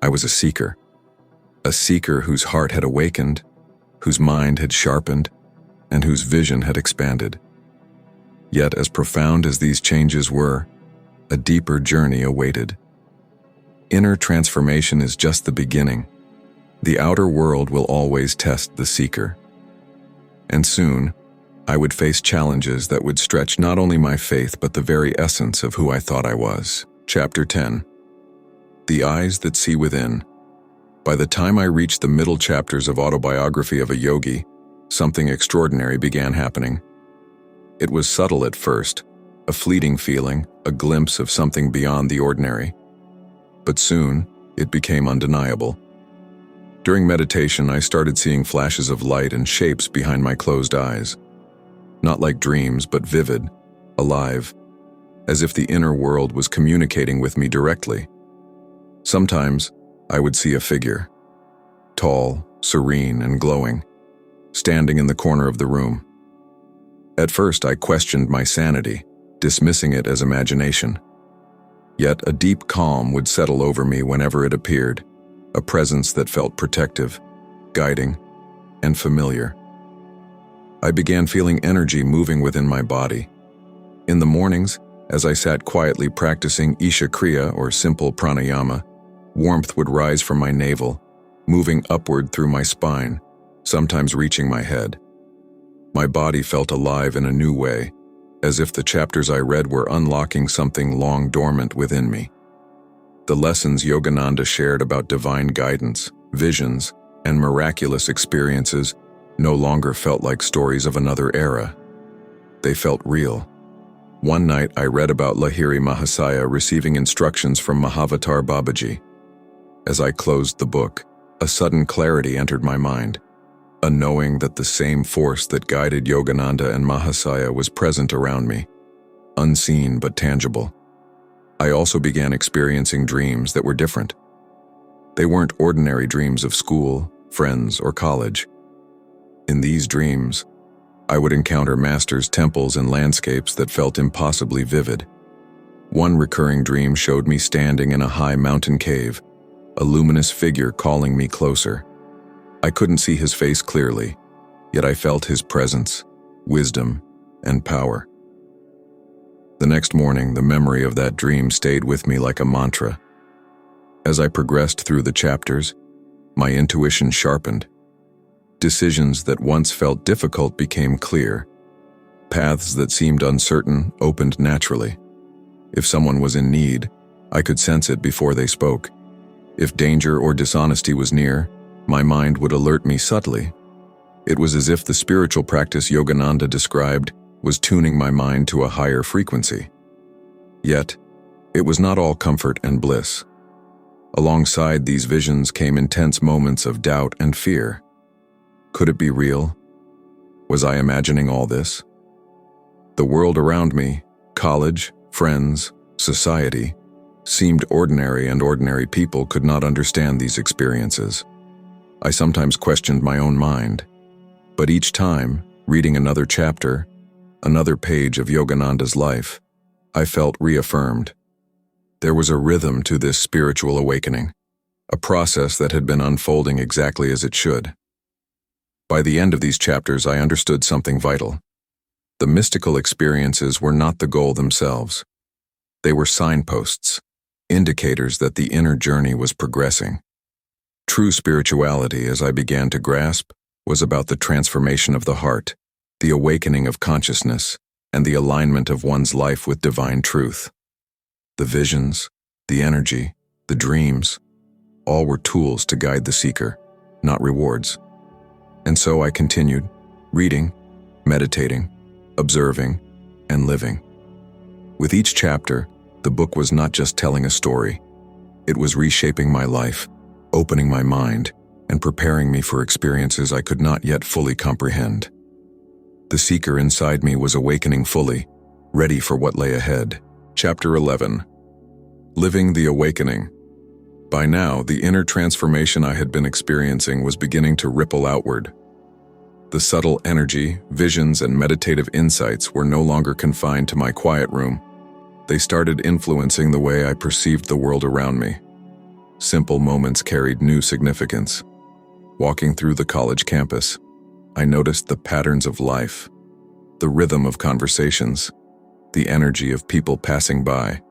I was a seeker whose heart had awakened, whose mind had sharpened, and whose vision had expanded. Yet, as profound as these changes were, a deeper journey awaited. Inner transformation is just the beginning. The outer world will always test the seeker. And soon, I would face challenges that would stretch not only my faith but the very essence of who I thought I was. Chapter 10. The Eyes That See Within. By the time I reached the middle chapters of Autobiography of a Yogi, something extraordinary began happening. It was subtle at first, a fleeting feeling, a glimpse of something beyond the ordinary. But soon, it became undeniable. During meditation, I started seeing flashes of light and shapes behind my closed eyes. Not like dreams, but vivid, alive, as if the inner world was communicating with me directly. Sometimes, I would see a figure, tall, serene, and glowing, standing in the corner of the room. At first, I questioned my sanity, dismissing it as imagination. Yet a deep calm would settle over me whenever it appeared, a presence that felt protective, guiding, and familiar. I began feeling energy moving within my body. In the mornings, as I sat quietly practicing Isha Kriya or simple pranayama, warmth would rise from my navel, moving upward through my spine, sometimes reaching my head. My body felt alive in a new way, as if the chapters I read were unlocking something long dormant within me. The lessons Yogananda shared about divine guidance, visions, and miraculous experiences no longer felt like stories of another era. They felt real. One night I read about Lahiri Mahasaya receiving instructions from Mahavatar Babaji. As I closed the book, a sudden clarity entered my mind, a knowing that the same force that guided Yogananda and Mahasaya was present around me, unseen but tangible. I also began experiencing dreams that were different. They weren't ordinary dreams of school, friends, or college. In these dreams, I would encounter masters' temples and landscapes that felt impossibly vivid. One recurring dream showed me standing in a high mountain cave, a luminous figure calling me closer. I couldn't see his face clearly, yet I felt his presence, wisdom, and power. The next morning, the memory of that dream stayed with me like a mantra. As I progressed through the chapters, my intuition sharpened. Decisions that once felt difficult became clear. Paths that seemed uncertain opened naturally. If someone was in need, I could sense it before they spoke. If danger or dishonesty was near, my mind would alert me subtly. It was as if the spiritual practice Yogananda described was tuning my mind to a higher frequency. Yet, it was not all comfort and bliss. Alongside these visions came intense moments of doubt and fear. Could it be real? Was I imagining all this? The world around me, college, friends, society, seemed ordinary, and ordinary people could not understand these experiences. I sometimes questioned my own mind, but each time, reading another chapter, another page of Yogananda's life, I felt reaffirmed. There was a rhythm to this spiritual awakening, a process that had been unfolding exactly as it should. By the end of these chapters, I understood something vital. The mystical experiences were not the goal themselves. They were signposts, indicators that the inner journey was progressing. True spirituality, as I began to grasp, was about the transformation of the heart, the awakening of consciousness, and the alignment of one's life with divine truth. The visions, the energy, the dreams, all were tools to guide the seeker, not rewards. And so I continued, reading, meditating, observing, and living. With each chapter, the book was not just telling a story. It was reshaping my life, opening my mind, and preparing me for experiences I could not yet fully comprehend. The seeker inside me was awakening fully, ready for what lay ahead. Chapter 11. Living the Awakening. By now, the inner transformation I had been experiencing was beginning to ripple outward. The subtle energy, visions, and meditative insights were no longer confined to my quiet room. They started influencing the way I perceived the world around me. Simple moments carried new significance. Walking through the college campus, I noticed the patterns of life, the rhythm of conversations, the energy of people passing by.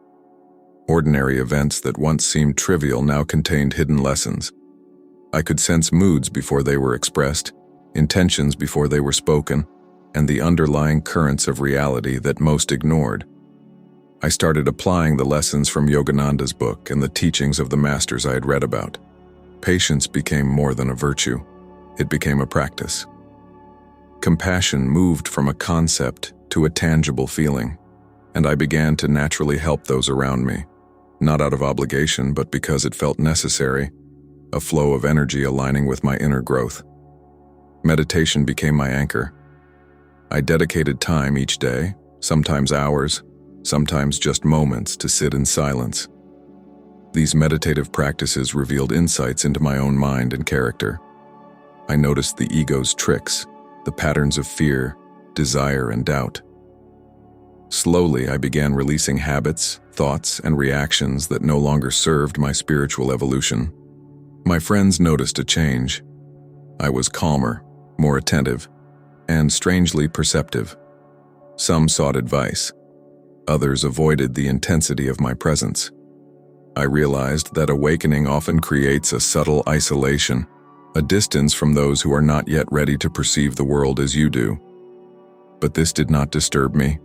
Ordinary events that once seemed trivial now contained hidden lessons. I could sense moods before they were expressed, intentions before they were spoken, and the underlying currents of reality that most ignored. I started applying the lessons from Yogananda's book and the teachings of the masters I had read about. Patience became more than a virtue. It became a practice. Compassion moved from a concept to a tangible feeling, and I began to naturally help those around me, not out of obligation, but because it felt necessary, a flow of energy aligning with my inner growth. Meditation became my anchor. I dedicated time each day, sometimes hours, sometimes just moments, to sit in silence. These meditative practices revealed insights into my own mind and character. I noticed the ego's tricks, the patterns of fear, desire, and doubt. Slowly, I began releasing habits, thoughts, and reactions that no longer served my spiritual evolution. My friends noticed a change. I was calmer, more attentive, and strangely perceptive. Some sought advice. Others avoided the intensity of my presence. I realized that awakening often creates a subtle isolation, a distance from those who are not yet ready to perceive the world as you do. But this did not disturb me.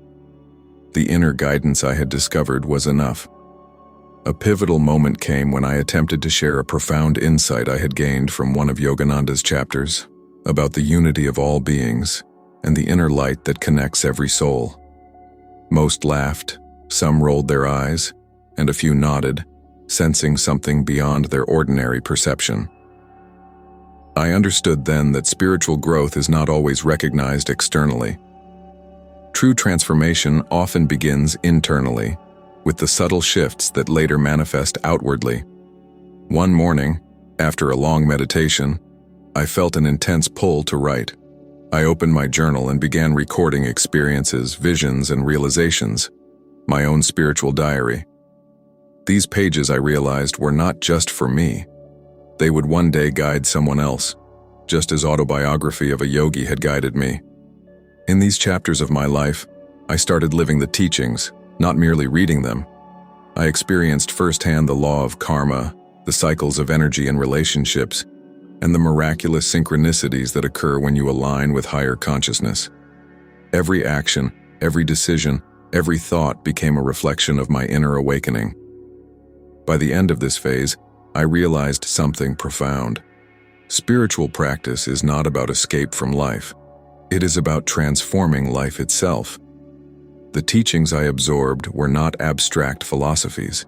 The inner guidance I had discovered was enough. A pivotal moment came when I attempted to share a profound insight I had gained from one of Yogananda's chapters about the unity of all beings and the inner light that connects every soul. Most laughed, some rolled their eyes, and a few nodded, sensing something beyond their ordinary perception. I understood then that spiritual growth is not always recognized externally. True transformation often begins internally, with the subtle shifts that later manifest outwardly. One morning, after a long meditation, I felt an intense pull to write. I opened my journal and began recording experiences, visions, and realizations, my own spiritual diary. These pages, I realized, were not just for me. They would one day guide someone else, just as Autobiography of a Yogi had guided me. In these chapters of my life, I started living the teachings, not merely reading them. I experienced firsthand the law of karma, the cycles of energy and relationships, and the miraculous synchronicities that occur when you align with higher consciousness. Every action, every decision, every thought became a reflection of my inner awakening. By the end of this phase, I realized something profound. Spiritual practice is not about escape from life. It is about transforming life itself. The teachings I absorbed were not abstract philosophies.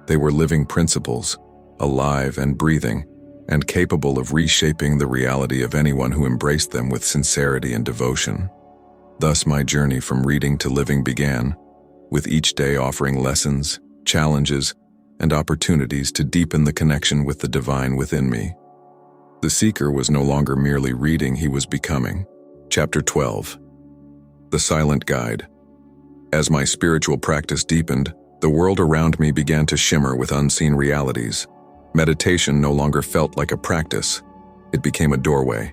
They were living principles, alive and breathing, and capable of reshaping the reality of anyone who embraced them with sincerity and devotion. Thus my journey from reading to living began, with each day offering lessons, challenges, and opportunities to deepen the connection with the divine within me. The seeker was no longer merely reading, he was becoming. Chapter 12. The Silent Guide. As my spiritual practice deepened, the world around me began to shimmer with unseen realities. Meditation no longer felt like a practice. It became a doorway.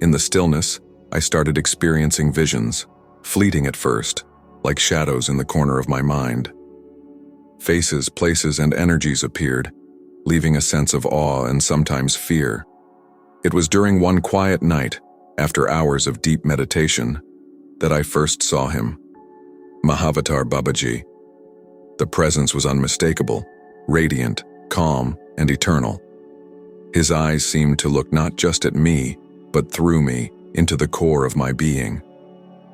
In the stillness, I started experiencing visions, fleeting at first, like shadows in the corner of my mind. Faces, places, and energies appeared, leaving a sense of awe and sometimes fear. It was during one quiet night, after hours of deep meditation, that I first saw him. Mahavatar Babaji. The presence was unmistakable, radiant, calm, and eternal. His eyes seemed to look not just at me, but through me, into the core of my being.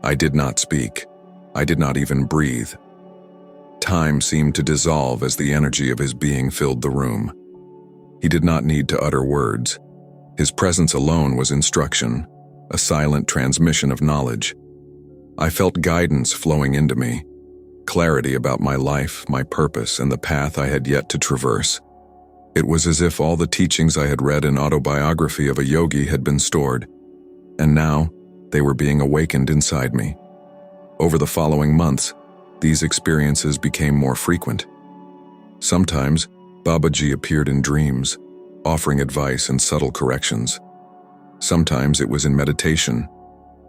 I did not speak. I did not even breathe. Time seemed to dissolve as the energy of his being filled the room. He did not need to utter words. His presence alone was instruction, a silent transmission of knowledge. I felt guidance flowing into me, clarity about my life, my purpose, and the path I had yet to traverse. It was as if all the teachings I had read in Autobiography of a Yogi had been stored, and now they were being awakened inside me. Over the following months, these experiences became more frequent. Sometimes, Babaji appeared in dreams, offering advice and subtle corrections. Sometimes it was in meditation,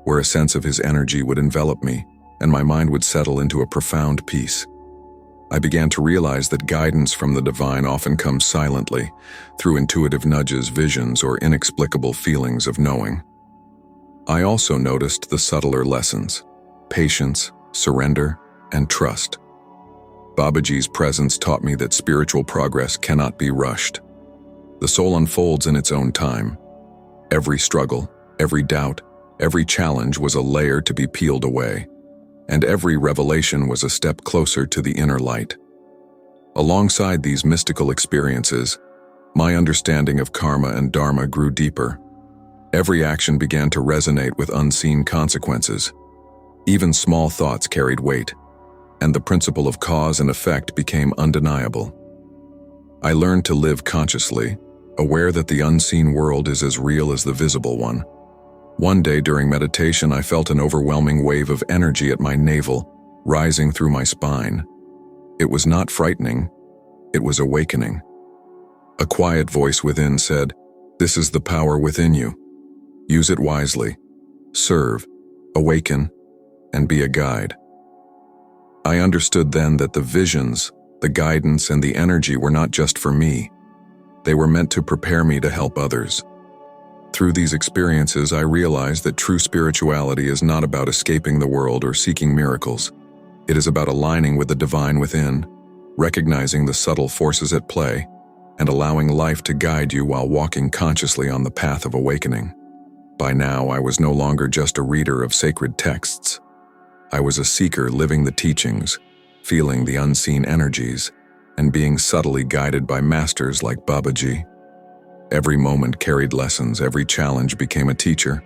where a sense of his energy would envelop me, and my mind would settle into a profound peace. I began to realize that guidance from the divine often comes silently, through intuitive nudges, visions, or inexplicable feelings of knowing. I also noticed the subtler lessons: patience, surrender, and trust. Babaji's presence taught me that spiritual progress cannot be rushed. The soul unfolds in its own time. Every struggle, every doubt, every challenge was a layer to be peeled away, and every revelation was a step closer to the inner light. Alongside these mystical experiences, my understanding of karma and dharma grew deeper. Every action began to resonate with unseen consequences. Even small thoughts carried weight, and the principle of cause and effect became undeniable. I learned to live consciously, aware that the unseen world is as real as the visible one. One day during meditation, I felt an overwhelming wave of energy at my navel, rising through my spine. It was not frightening, it was awakening. A quiet voice within said, "This is the power within you. Use it wisely. Serve, awaken, and be a guide." I understood then that the visions, the guidance, and the energy were not just for me. They were meant to prepare me to help others. Through these experiences, I realized that true spirituality is not about escaping the world or seeking miracles. It is about aligning with the divine within, recognizing the subtle forces at play, and allowing life to guide you while walking consciously on the path of awakening. By now, I was no longer just a reader of sacred texts. I was a seeker living the teachings, feeling the unseen energies, and being subtly guided by masters like Babaji. Every moment carried lessons, every challenge became a teacher,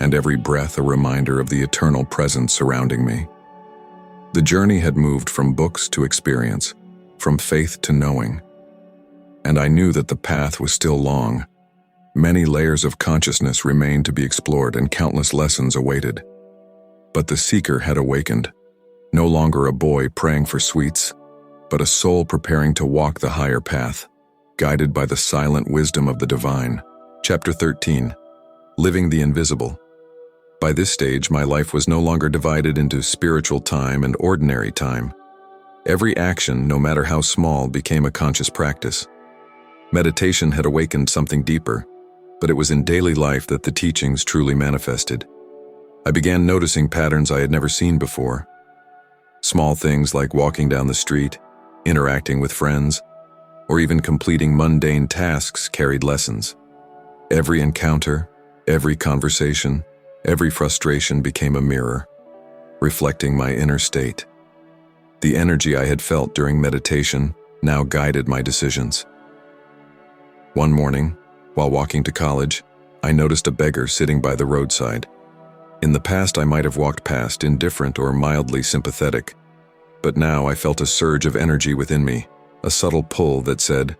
and every breath a reminder of the eternal presence surrounding me. The journey had moved from books to experience, from faith to knowing. And I knew that the path was still long. Many layers of consciousness remained to be explored and countless lessons awaited. But the seeker had awakened, no longer a boy praying for sweets, but a soul preparing to walk the higher path, guided by the silent wisdom of the divine. Chapter 13. Living the Invisible. By this stage, my life was no longer divided into spiritual time and ordinary time. Every action, no matter how small, became a conscious practice. Meditation had awakened something deeper, but it was in daily life that the teachings truly manifested. I began noticing patterns I had never seen before. Small things like walking down the street, interacting with friends, or even completing mundane tasks carried lessons. Every encounter, every conversation, every frustration became a mirror, reflecting my inner state. The energy I had felt during meditation now guided my decisions. One morning, while walking to college, I noticed a beggar sitting by the roadside. In the past, I might have walked past indifferent or mildly sympathetic, but now I felt a surge of energy within me, a subtle pull that said,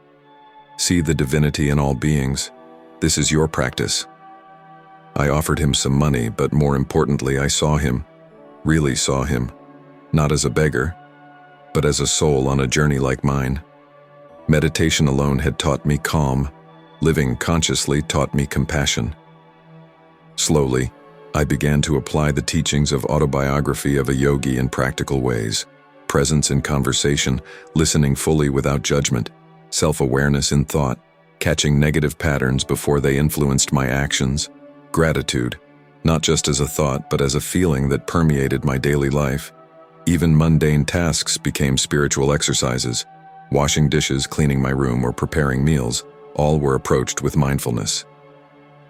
"See the divinity in all beings. This is your practice." I offered him some money, but more importantly, I saw him, really saw him, not as a beggar, but as a soul on a journey like mine. Meditation alone had taught me calm. Living consciously taught me compassion. Slowly, I began to apply the teachings of Autobiography of a Yogi in practical ways: presence in conversation, listening fully without judgment, self-awareness in thought, catching negative patterns before they influenced my actions, gratitude, not just as a thought but as a feeling that permeated my daily life. Even mundane tasks became spiritual exercises. Washing dishes, cleaning my room, or preparing meals, all were approached with mindfulness.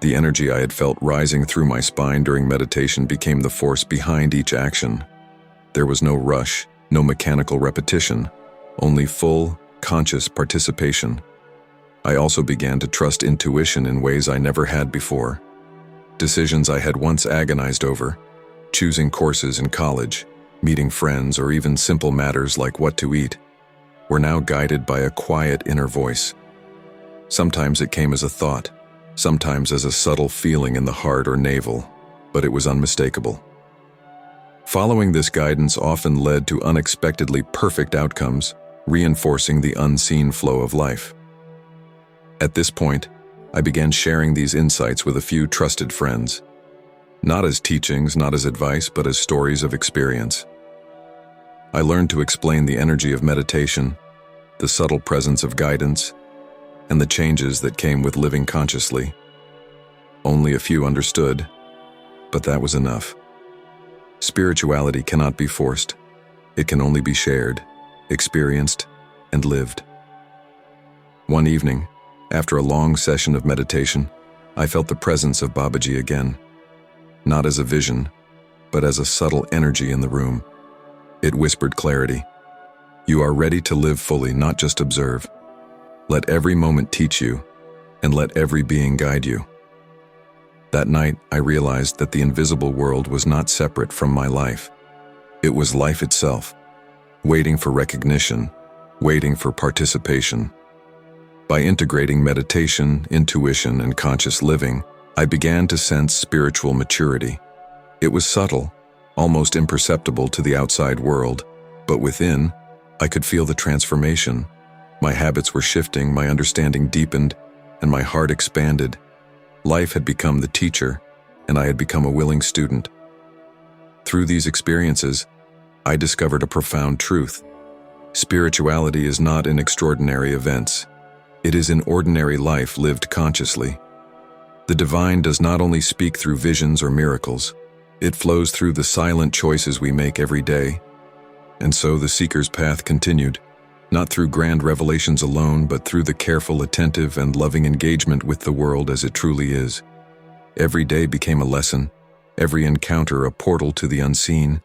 The energy I had felt rising through my spine during meditation became the force behind each action. There was no rush, no mechanical repetition, only full, conscious participation. I also began to trust intuition in ways I never had before. Decisions I had once agonized over, choosing courses in college, meeting friends, or even simple matters like what to eat, were now guided by a quiet inner voice. Sometimes it came as a thought, sometimes as a subtle feeling in the heart or navel, but it was unmistakable. Following this guidance often led to unexpectedly perfect outcomes, reinforcing the unseen flow of life. At this point, I began sharing these insights with a few trusted friends, not as teachings, not as advice, but as stories of experience. I learned to explain the energy of meditation, the subtle presence of guidance, and the changes that came with living consciously. Only a few understood, but that was enough. Spirituality cannot be forced. It can only be shared, experienced, and lived. One evening, after a long session of meditation, I felt the presence of Babaji again, not as a vision, but as a subtle energy in the room. It whispered clarity. You are ready to live fully, not just observe. Let every moment teach you, and let every being guide you. That night, I realized that the invisible world was not separate from my life. It was life itself, waiting for recognition, waiting for participation. By integrating meditation, intuition, and conscious living, I began to sense spiritual maturity. It was subtle, almost imperceptible to the outside world, but within, I could feel the transformation. My habits were shifting, my understanding deepened, and my heart expanded. Life had become the teacher, and I had become a willing student. Through these experiences, I discovered a profound truth. Spirituality is not in extraordinary events. It is in ordinary life lived consciously. The divine does not only speak through visions or miracles, it flows through the silent choices we make every day. And so the seeker's path continued, not through grand revelations alone, but through the careful, attentive, and loving engagement with the world as it truly is. Every day became a lesson, every encounter a portal to the unseen,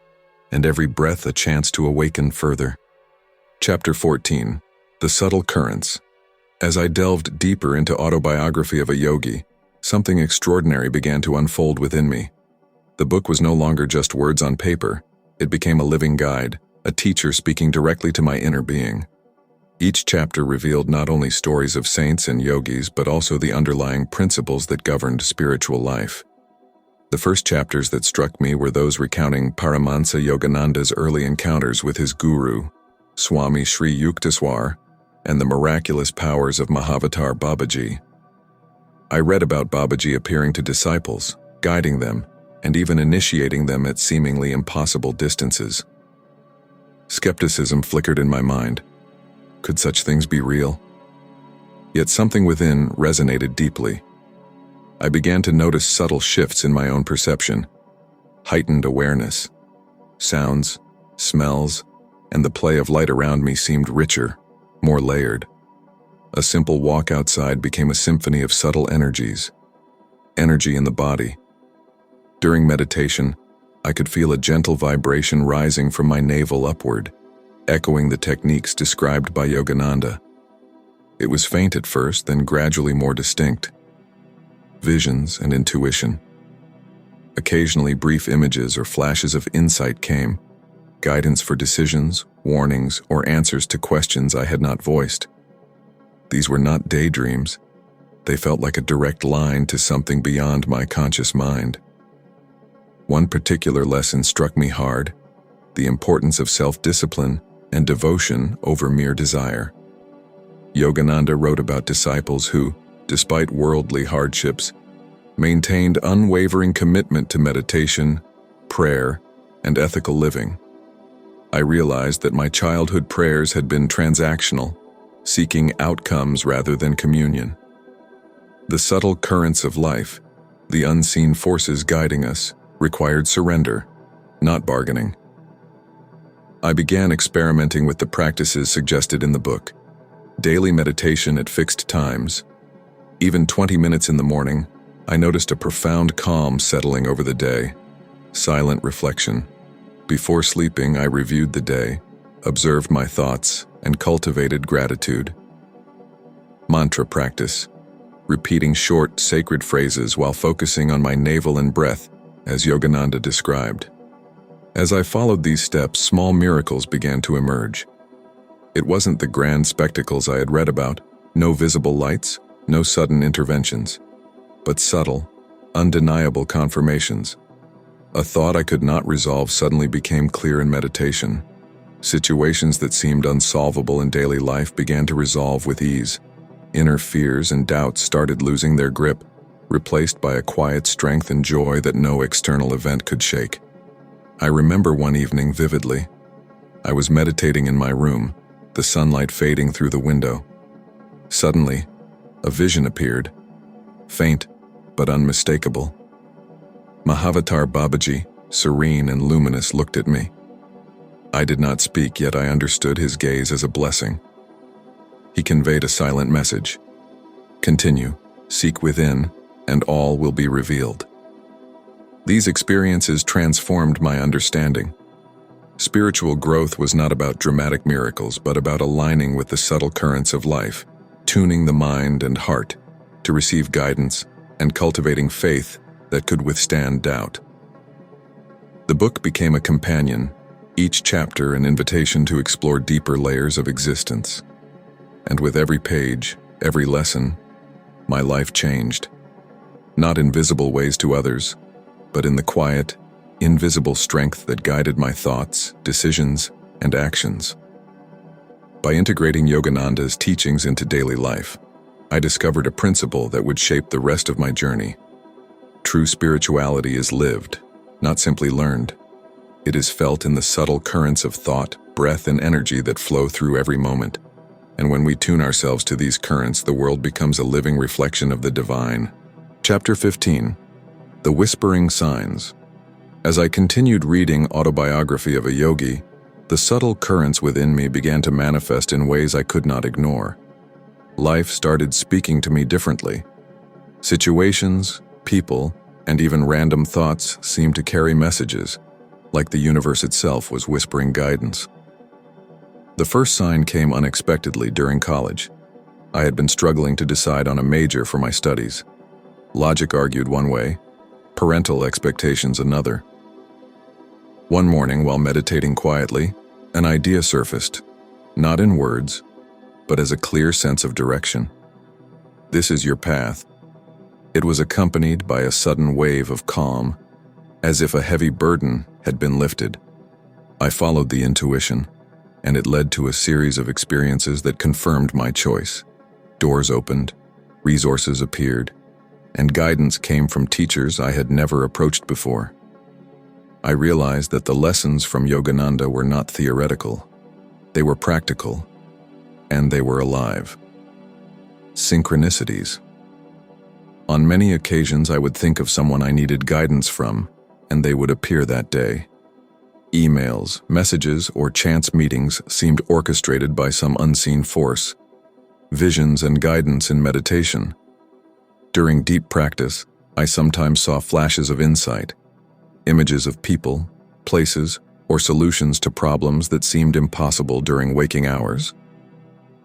and every breath a chance to awaken further. Chapter 14. The Subtle Currents. As I delved deeper into Autobiography of a Yogi, something extraordinary began to unfold within me. The book was no longer just words on paper. It became a living guide, a teacher speaking directly to my inner being. Each chapter revealed not only stories of saints and yogis, but also the underlying principles that governed spiritual life. The first chapters that struck me were those recounting Paramhansa Yogananda's early encounters with his guru, Swami Sri Yukteswar, and the miraculous powers of Mahavatar Babaji. I read about Babaji appearing to disciples, guiding them, and even initiating them at seemingly impossible distances. Skepticism flickered in my mind. Could such things be real? Yet something within resonated deeply. I began to notice subtle shifts in my own perception, heightened awareness. Sounds, smells, and the play of light around me seemed richer, more layered. A simple walk outside became a symphony of subtle energies, energy in the body. During meditation, I could feel a gentle vibration rising from my navel upward, echoing the techniques described by Yogananda. It was faint at first, then gradually more distinct. Visions and intuition. Occasionally brief images or flashes of insight came, guidance for decisions, warnings, or answers to questions I had not voiced. These were not daydreams. They felt like a direct line to something beyond my conscious mind. One particular lesson struck me hard: the importance of self-discipline and devotion over mere desire. Yogananda wrote about disciples who, despite worldly hardships, maintained unwavering commitment to meditation, prayer, and ethical living. I realized that my childhood prayers had been transactional, seeking outcomes rather than communion. The subtle currents of life, the unseen forces guiding us, required surrender, not bargaining. I began experimenting with the practices suggested in the book. Daily meditation at fixed times. Even 20 minutes in the morning, I noticed a profound calm settling over the day. Silent reflection. Before sleeping, I reviewed the day, observed my thoughts, and cultivated gratitude. Mantra practice. Repeating short, sacred phrases while focusing on my navel and breath, as Yogananda described. As I followed these steps, small miracles began to emerge. It wasn't the grand spectacles I had read about, no visible lights, no sudden interventions, but subtle, undeniable confirmations. A thought I could not resolve suddenly became clear in meditation. Situations that seemed unsolvable in daily life began to resolve with ease. Inner fears and doubts started losing their grip, replaced by a quiet strength and joy that no external event could shake. I remember one evening vividly. I was meditating in my room, the sunlight fading through the window. Suddenly, a vision appeared, faint but unmistakable. Mahavatar Babaji, serene and luminous, looked at me. I did not speak, yet I understood his gaze as a blessing. He conveyed a silent message. Continue, seek within, and all will be revealed. These experiences transformed my understanding. Spiritual growth was not about dramatic miracles, but about aligning with the subtle currents of life, tuning the mind and heart to receive guidance, and cultivating faith that could withstand doubt. The book became a companion, each chapter an invitation to explore deeper layers of existence. And with every page, every lesson, my life changed. Not in visible ways to others, but in the quiet, invisible strength that guided my thoughts, decisions, and actions. By integrating Yogananda's teachings into daily life, I discovered a principle that would shape the rest of my journey. True spirituality is lived, not simply learned. It is felt in the subtle currents of thought, breath, and energy that flow through every moment. And when we tune ourselves to these currents, the world becomes a living reflection of the divine. Chapter 15. The Whispering Signs. As I continued reading Autobiography of a Yogi, the subtle currents within me began to manifest in ways I could not ignore. Life started speaking to me differently. Situations, people, and even random thoughts seemed to carry messages, like the universe itself was whispering guidance. The first sign came unexpectedly during college. I had been struggling to decide on a major for my studies. Logic argued one way, parental expectations another. One morning, while meditating quietly, an idea surfaced, not in words, but as a clear sense of direction. This is your path. It was accompanied by a sudden wave of calm, as if a heavy burden had been lifted. I followed the intuition, and it led to a series of experiences that confirmed my choice. Doors opened, resources appeared, and guidance came from teachers I had never approached before. I realized that the lessons from Yogananda were not theoretical. They were practical, and they were alive. Synchronicities. On many occasions, I would think of someone I needed guidance from, and they would appear that day. Emails, messages, or chance meetings seemed orchestrated by some unseen force. Visions and guidance in meditation. During deep practice, I sometimes saw flashes of insight, images of people, places, or solutions to problems that seemed impossible during waking hours.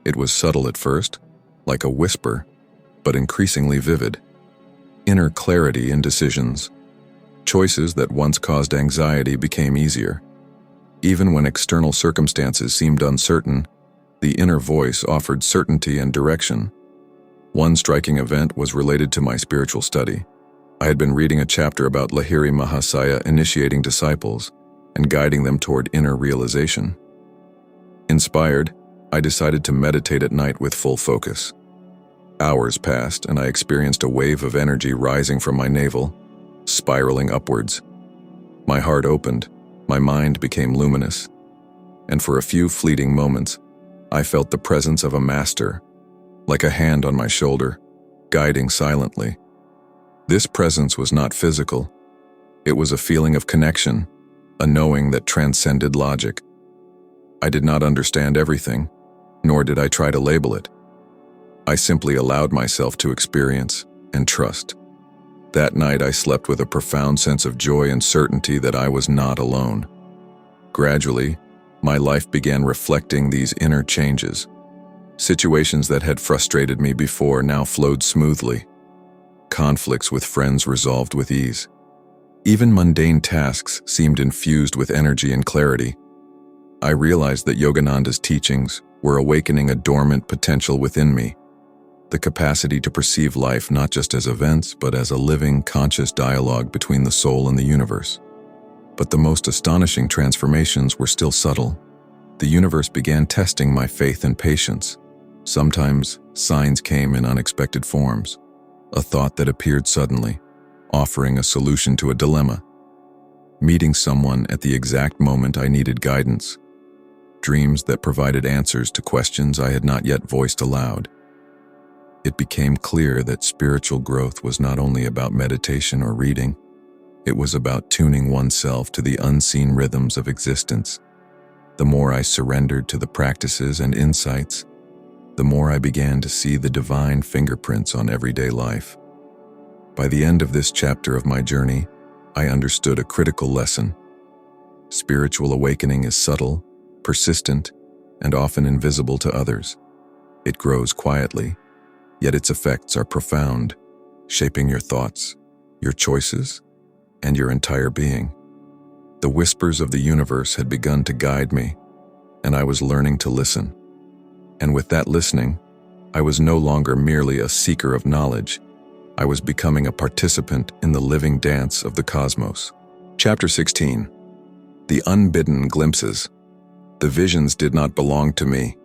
It was subtle at first, like a whisper, but increasingly vivid. Inner clarity in decisions. Choices that once caused anxiety became easier. Even when external circumstances seemed uncertain, the inner voice offered certainty and direction. One striking event was related to my spiritual study. I had been reading a chapter about Lahiri Mahasaya initiating disciples and guiding them toward inner realization. Inspired, I decided to meditate at night with full focus. Hours passed, and I experienced a wave of energy rising from my navel, spiraling upwards. My heart opened, my mind became luminous, and for a few fleeting moments, I felt the presence of a master, like a hand on my shoulder, guiding silently. This presence was not physical. It was a feeling of connection, a knowing that transcended logic. I did not understand everything, nor did I try to label it. I simply allowed myself to experience and trust. That night I slept with a profound sense of joy and certainty that I was not alone. Gradually, my life began reflecting these inner changes. Situations that had frustrated me before now flowed smoothly. Conflicts with friends resolved with ease. Even mundane tasks seemed infused with energy and clarity. I realized that Yogananda's teachings were awakening a dormant potential within me, the capacity to perceive life not just as events, but as a living, conscious dialogue between the soul and the universe. But the most astonishing transformations were still subtle. The universe began testing my faith and patience. Sometimes signs came in unexpected forms. A thought that appeared suddenly, offering a solution to a dilemma. Meeting someone at the exact moment I needed guidance. Dreams that provided answers to questions I had not yet voiced aloud. It became clear that spiritual growth was not only about meditation or reading, it was about tuning oneself to the unseen rhythms of existence. The more I surrendered to the practices and insights, the more I began to see the divine fingerprints on everyday life. By the end of this chapter of my journey, I understood a critical lesson. Spiritual awakening is subtle, persistent, and often invisible to others. It grows quietly, yet its effects are profound, shaping your thoughts, your choices, and your entire being. The whispers of the universe had begun to guide me, and I was learning to listen. And with that listening, I was no longer merely a seeker of knowledge. I was becoming a participant in the living dance of the cosmos. Chapter 16. The Unbidden Glimpses. The visions did not belong to me.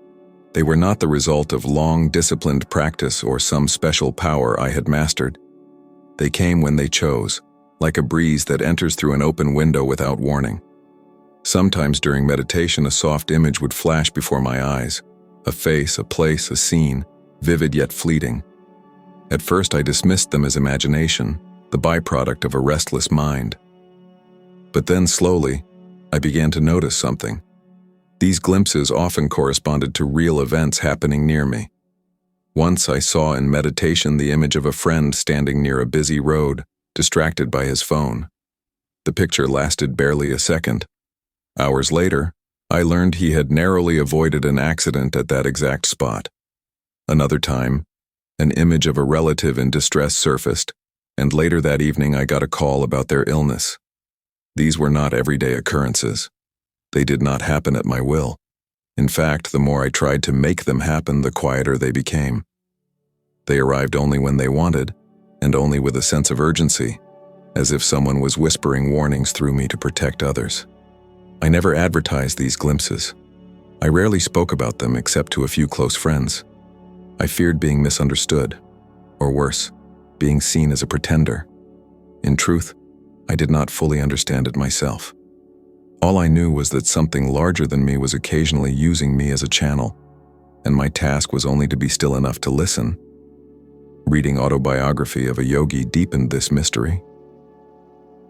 They were not the result of long, disciplined practice or some special power I had mastered. They came when they chose, like a breeze that enters through an open window without warning. Sometimes during meditation, a soft image would flash before my eyes. A face, a place, a scene, vivid yet fleeting. At first I dismissed them as imagination, the byproduct of a restless mind. But then slowly, I began to notice something. These glimpses often corresponded to real events happening near me. Once I saw in meditation the image of a friend standing near a busy road, distracted by his phone. The picture lasted barely a second. Hours later, I learned he had narrowly avoided an accident at that exact spot. Another time, an image of a relative in distress surfaced, and later that evening I got a call about their illness. These were not everyday occurrences. They did not happen at my will. In fact, the more I tried to make them happen, the quieter they became. They arrived only when they wanted, and only with a sense of urgency, as if someone was whispering warnings through me to protect others. I never advertised these glimpses. I rarely spoke about them except to a few close friends. I feared being misunderstood, or worse, being seen as a pretender. In truth, I did not fully understand it myself. All I knew was that something larger than me was occasionally using me as a channel, and my task was only to be still enough to listen. Reading Autobiography of a Yogi deepened this mystery.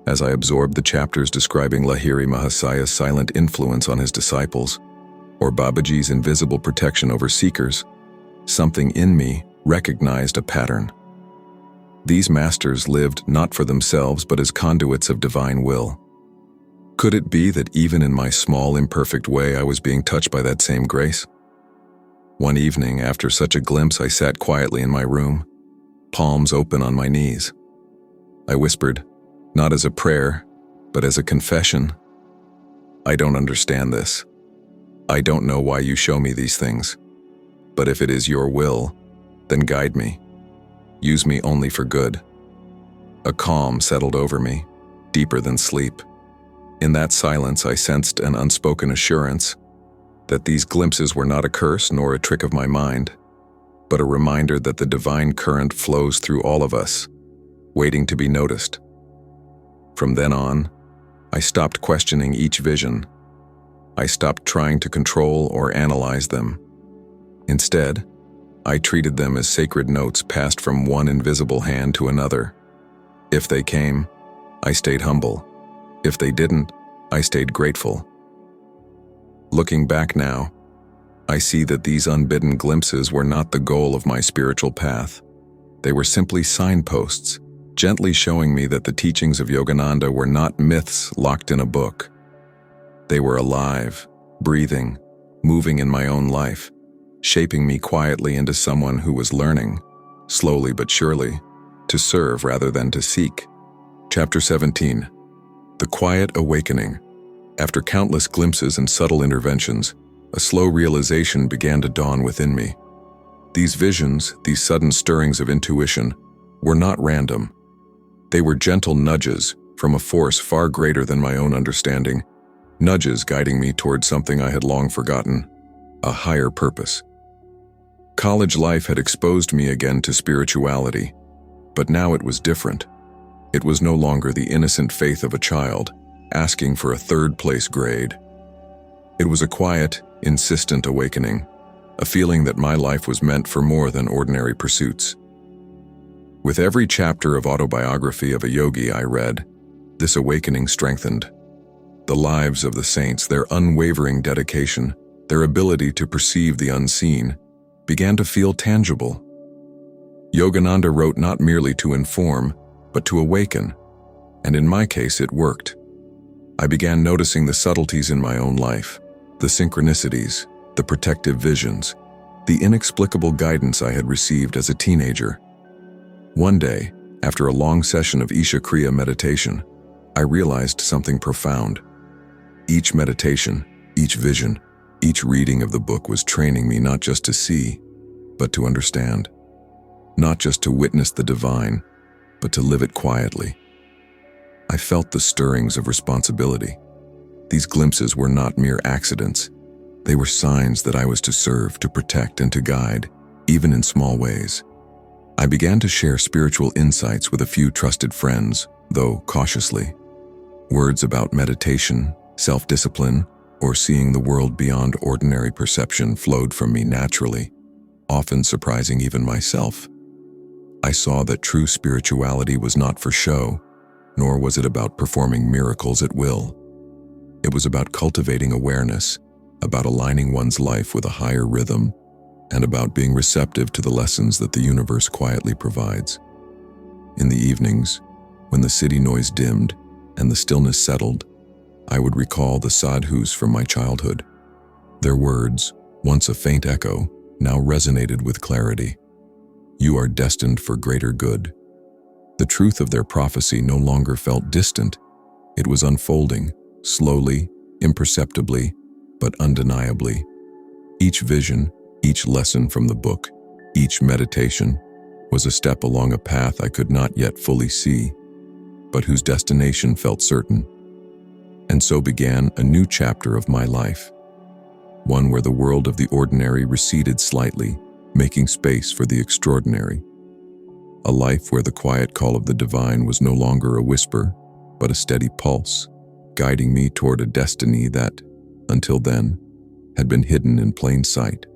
As I absorbed the chapters describing Lahiri Mahasaya's silent influence on his disciples, or Babaji's invisible protection over seekers, something in me recognized a pattern. These masters lived not for themselves but as conduits of divine will. Could it be that even in my small, imperfect way I was being touched by that same grace? One evening, after such a glimpse, I sat quietly in my room, palms open on my knees. I whispered, not as a prayer, but as a confession, "I don't understand this. I don't know why you show me these things. But if it is your will, then guide me. Use me only for good." A calm settled over me, deeper than sleep. In that silence, I sensed an unspoken assurance that these glimpses were not a curse nor a trick of my mind, but a reminder that the divine current flows through all of us, waiting to be noticed. From then on, I stopped questioning each vision. I stopped trying to control or analyze them. Instead, I treated them as sacred notes passed from one invisible hand to another. If they came, I stayed humble. If they didn't, I stayed grateful. Looking back now, I see that these unbidden glimpses were not the goal of my spiritual path. They were simply signposts, gently showing me that the teachings of Yogananda were not myths locked in a book. They were alive, breathing, moving in my own life, shaping me quietly into someone who was learning, slowly but surely, to serve rather than to seek. Chapter 17. The Quiet Awakening. After countless glimpses and subtle interventions, a slow realization began to dawn within me. These visions, these sudden stirrings of intuition, were not random. They were gentle nudges from a force far greater than my own understanding, nudges guiding me toward something I had long forgotten, a higher purpose. College life had exposed me again to spirituality, but now it was different. It was no longer the innocent faith of a child, asking for a third-place grade. It was a quiet, insistent awakening, a feeling that my life was meant for more than ordinary pursuits. With every chapter of autobiography of a yogi I read, this awakening strengthened. The lives of the saints, their unwavering dedication, their ability to perceive the unseen, began to feel tangible. Yogananda wrote not merely to inform, but to awaken, and in my case it worked. I began noticing the subtleties in my own life, the synchronicities, the protective visions, the inexplicable guidance I had received as a teenager. One day, after a long session of Isha Kriya meditation, I realized something profound. Each meditation, each vision, each reading of the book was training me not just to see, but to understand. Not just to witness the divine, but to live it quietly. I felt the stirrings of responsibility. These glimpses were not mere accidents. They were signs that I was to serve, to protect, and to guide, even in small ways. I began to share spiritual insights with a few trusted friends, though cautiously. Words about meditation, self-discipline, or seeing the world beyond ordinary perception flowed from me naturally, often surprising even myself. I saw that true spirituality was not for show, nor was it about performing miracles at will. It was about cultivating awareness, about aligning one's life with a higher rhythm, and about being receptive to the lessons that the universe quietly provides. In the evenings, when the city noise dimmed and the stillness settled, I would recall the sadhus from my childhood. Their words, once a faint echo, now resonated with clarity. You are destined for greater good. The truth of their prophecy no longer felt distant. It was unfolding, slowly, imperceptibly, but undeniably. Each vision, each lesson from the book, each meditation, was a step along a path I could not yet fully see, but whose destination felt certain. And so began a new chapter of my life, one where the world of the ordinary receded slightly, making space for the extraordinary. A life where the quiet call of the divine was no longer a whisper, but a steady pulse, guiding me toward a destiny that, until then, had been hidden in plain sight.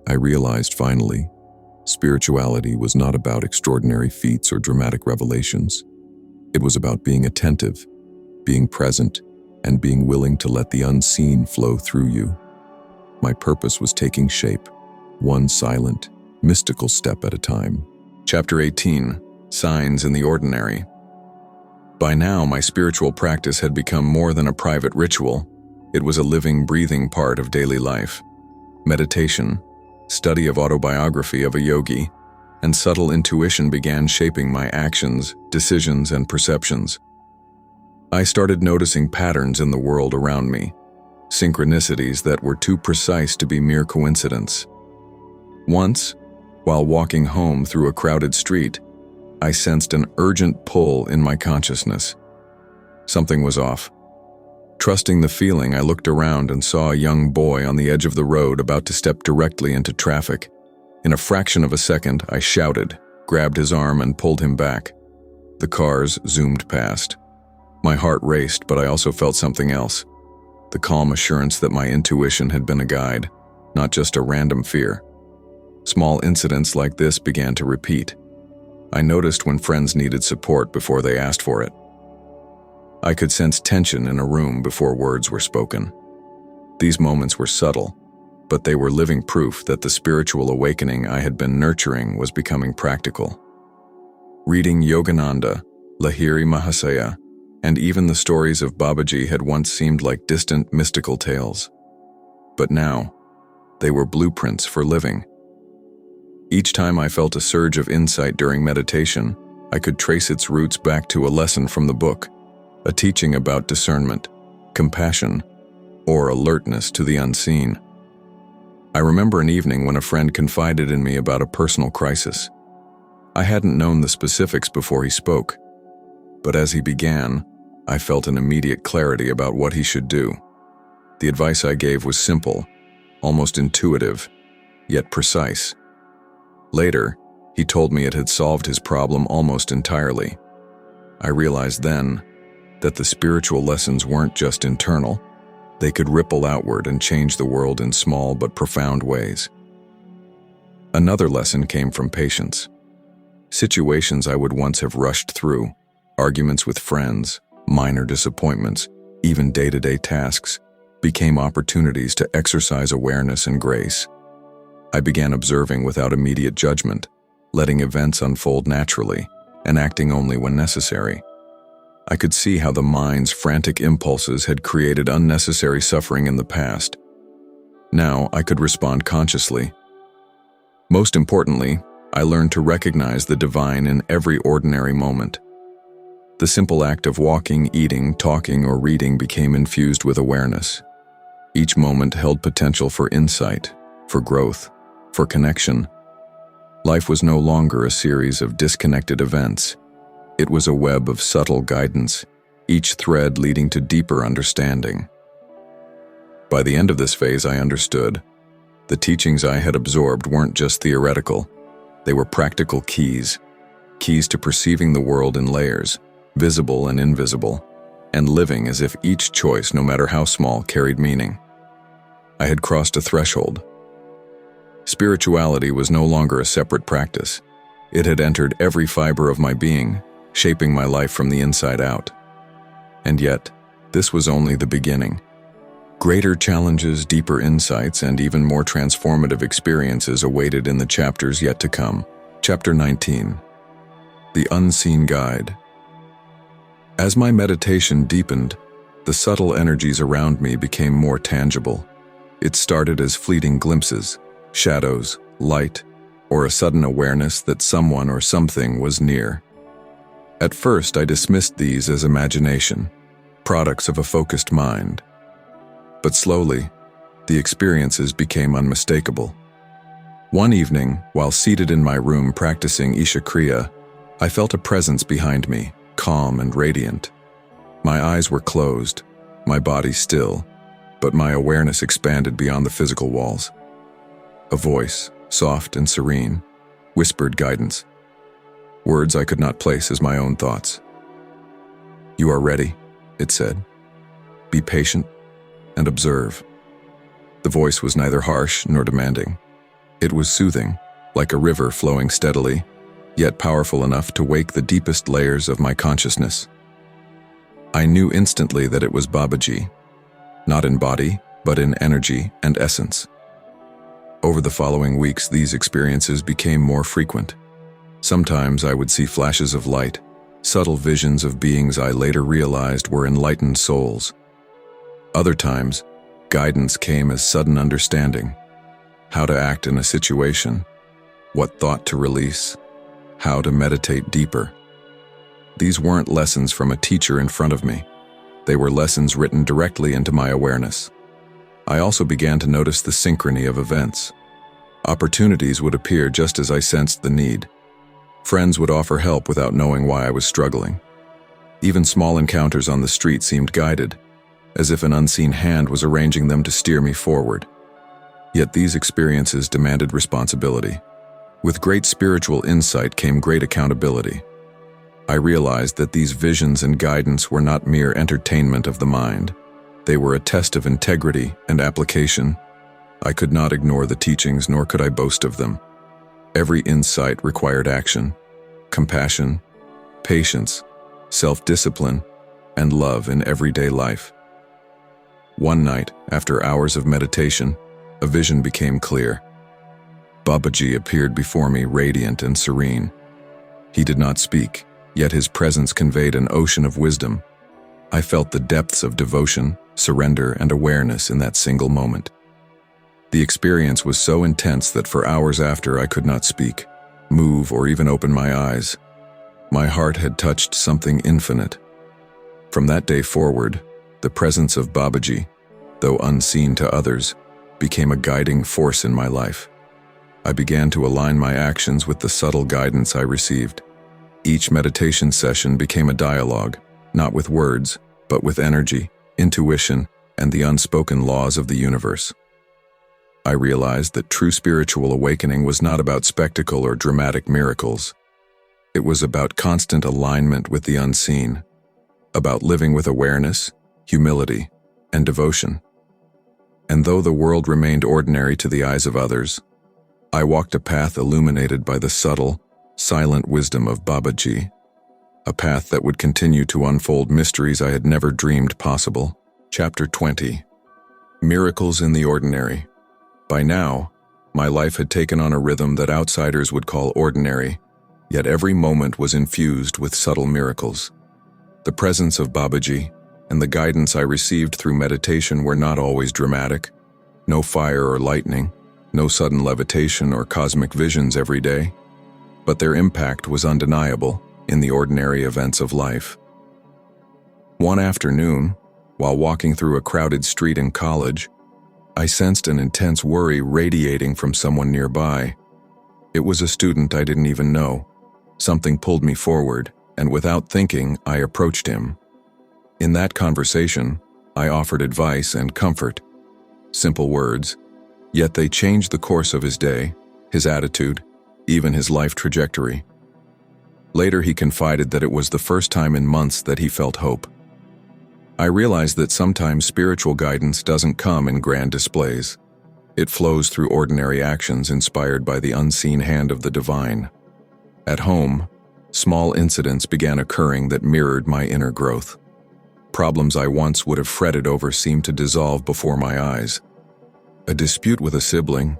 I realized finally, spirituality was not about extraordinary feats or dramatic revelations. It was about being attentive, being present, and being willing to let the unseen flow through you. My purpose was taking shape, one silent, mystical step at a time. Chapter 18. signs in the ordinary. By now, my spiritual practice had become more than a private ritual. It was a living, breathing part of daily life. Meditation, study of autobiography of a yogi, and subtle intuition began shaping my actions, decisions, and perceptions. I started noticing patterns in the world around me, synchronicities that were too precise to be mere coincidence. Once, while walking home through a crowded street, I sensed an urgent pull in my consciousness. Something was off. Trusting the feeling, I looked around and saw a young boy on the edge of the road about to step directly into traffic. In a fraction of a second, I shouted, grabbed his arm, and pulled him back. The cars zoomed past. My heart raced, but I also felt something else. The calm assurance that my intuition had been a guide, not just a random fear. Small incidents like this began to repeat. I noticed when friends needed support before they asked for it. I could sense tension in a room before words were spoken. These moments were subtle, but they were living proof that the spiritual awakening I had been nurturing was becoming practical. Reading Yogananda, Lahiri Mahasaya, and even the stories of Babaji had once seemed like distant mystical tales. But now, they were blueprints for living. Each time I felt a surge of insight during meditation, I could trace its roots back to a lesson from the book, a teaching about discernment, compassion, or alertness to the unseen. I remember an evening when a friend confided in me about a personal crisis. I hadn't known the specifics before he spoke, but as he began, I felt an immediate clarity about what he should do. The advice I gave was simple, almost intuitive, yet precise. Later, he told me it had solved his problem almost entirely. I realized then that the spiritual lessons weren't just internal. They could ripple outward and change the world in small but profound ways. Another lesson came from patience. Situations I would once have rushed through, arguments with friends, minor disappointments, even day-to-day tasks, became opportunities to exercise awareness and grace. I began observing without immediate judgment, letting events unfold naturally, and acting only when necessary. I could see how the mind's frantic impulses had created unnecessary suffering in the past. Now I could respond consciously. Most importantly, I learned to recognize the divine in every ordinary moment. The simple act of walking, eating, talking, or reading became infused with awareness. Each moment held potential for insight, for growth, for connection. Life was no longer a series of disconnected events. It was a web of subtle guidance, each thread leading to deeper understanding. By the end of this phase, I understood. The teachings I had absorbed weren't just theoretical. They were practical keys to perceiving the world in layers, visible and invisible, and living as if each choice, no matter how small, carried meaning. I had crossed a threshold. Spirituality was no longer a separate practice. It had entered every fiber of my being, shaping my life from the inside out. And yet, this was only the beginning. Greater challenges, deeper insights, and even more transformative experiences awaited in the chapters yet to come. Chapter 19. The Unseen Guide. As my meditation deepened, the subtle energies around me became more tangible. It started as fleeting glimpses, shadows, light, or a sudden awareness that someone or something was near. At first, I dismissed these as imagination, products of a focused mind. But slowly, the experiences became unmistakable. One evening, while seated in my room practicing Isha Kriya, I felt a presence behind me, calm and radiant. My eyes were closed, my body still, but my awareness expanded beyond the physical walls. A voice, soft and serene, whispered guidance. Words I could not place as my own thoughts. "You are ready," it said. "Be patient and observe." The voice was neither harsh nor demanding. It was soothing, like a river flowing steadily, yet powerful enough to wake the deepest layers of my consciousness. I knew instantly that it was Babaji, not in body, but in energy and essence. Over the following weeks, these experiences became more frequent. Sometimes I would see flashes of light, subtle visions of beings I later realized were enlightened souls. Other times, guidance came as sudden understanding, how to act in a situation, what thought to release, how to meditate deeper. These weren't lessons from a teacher in front of me. They were lessons written directly into my awareness. I also began to notice the synchrony of events. Opportunities would appear just as I sensed the need. Friends would offer help without knowing why I was struggling. Even small encounters on the street seemed guided, as if an unseen hand was arranging them to steer me forward. Yet these experiences demanded responsibility. With great spiritual insight came great accountability. I realized that these visions and guidance were not mere entertainment of the mind. They were a test of integrity and application. I could not ignore the teachings, nor could I boast of them. Every insight required action, compassion, patience, self-discipline, and love in everyday life. One night, after hours of meditation, a vision became clear. Babaji appeared before me, radiant and serene. He did not speak, yet his presence conveyed an ocean of wisdom. I felt the depths of devotion, surrender, and awareness in that single moment. The experience was so intense that for hours after I could not speak, move, or even open my eyes. My heart had touched something infinite. From that day forward, the presence of Babaji, though unseen to others, became a guiding force in my life. I began to align my actions with the subtle guidance I received. Each meditation session became a dialogue, not with words, but with energy, intuition, and the unspoken laws of the universe. I realized that true spiritual awakening was not about spectacle or dramatic miracles. It was about constant alignment with the unseen, about living with awareness, humility, and devotion. And though the world remained ordinary to the eyes of others, I walked a path illuminated by the subtle, silent wisdom of Babaji, a path that would continue to unfold mysteries I had never dreamed possible. Chapter 20. Miracles in the Ordinary. By now, my life had taken on a rhythm that outsiders would call ordinary, yet every moment was infused with subtle miracles. The presence of Babaji and the guidance I received through meditation were not always dramatic. No fire or lightning, no sudden levitation or cosmic visions every day, but their impact was undeniable in the ordinary events of life. One afternoon, while walking through a crowded street in college, I sensed an intense worry radiating from someone nearby. It was a student I didn't even know. Something pulled me forward, and without thinking, I approached him. In that conversation, I offered advice and comfort. Simple words, yet they changed the course of his day, his attitude, even his life trajectory. Later he confided that it was the first time in months that he felt hope. I realized that sometimes spiritual guidance doesn't come in grand displays. It flows through ordinary actions inspired by the unseen hand of the divine. At home, small incidents began occurring that mirrored my inner growth. Problems I once would have fretted over seemed to dissolve before my eyes. A dispute with a sibling,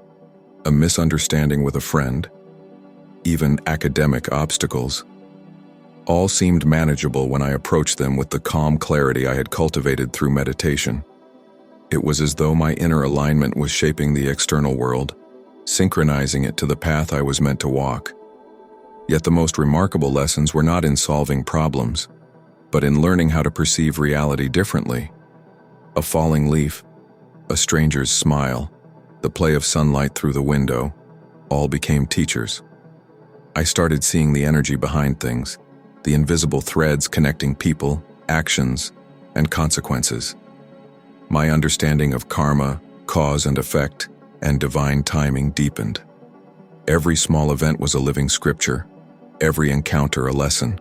a misunderstanding with a friend, even academic obstacles. All seemed manageable when I approached them with the calm clarity I had cultivated through meditation. It was as though my inner alignment was shaping the external world, synchronizing it to the path I was meant to walk. Yet the most remarkable lessons were not in solving problems, but in learning how to perceive reality differently. A falling leaf, a stranger's smile, the play of sunlight through the window, all became teachers. I started seeing the energy behind things, the invisible threads connecting people, actions, and consequences. My understanding of karma, cause and effect, and divine timing deepened. Every small event was a living scripture, every encounter a lesson.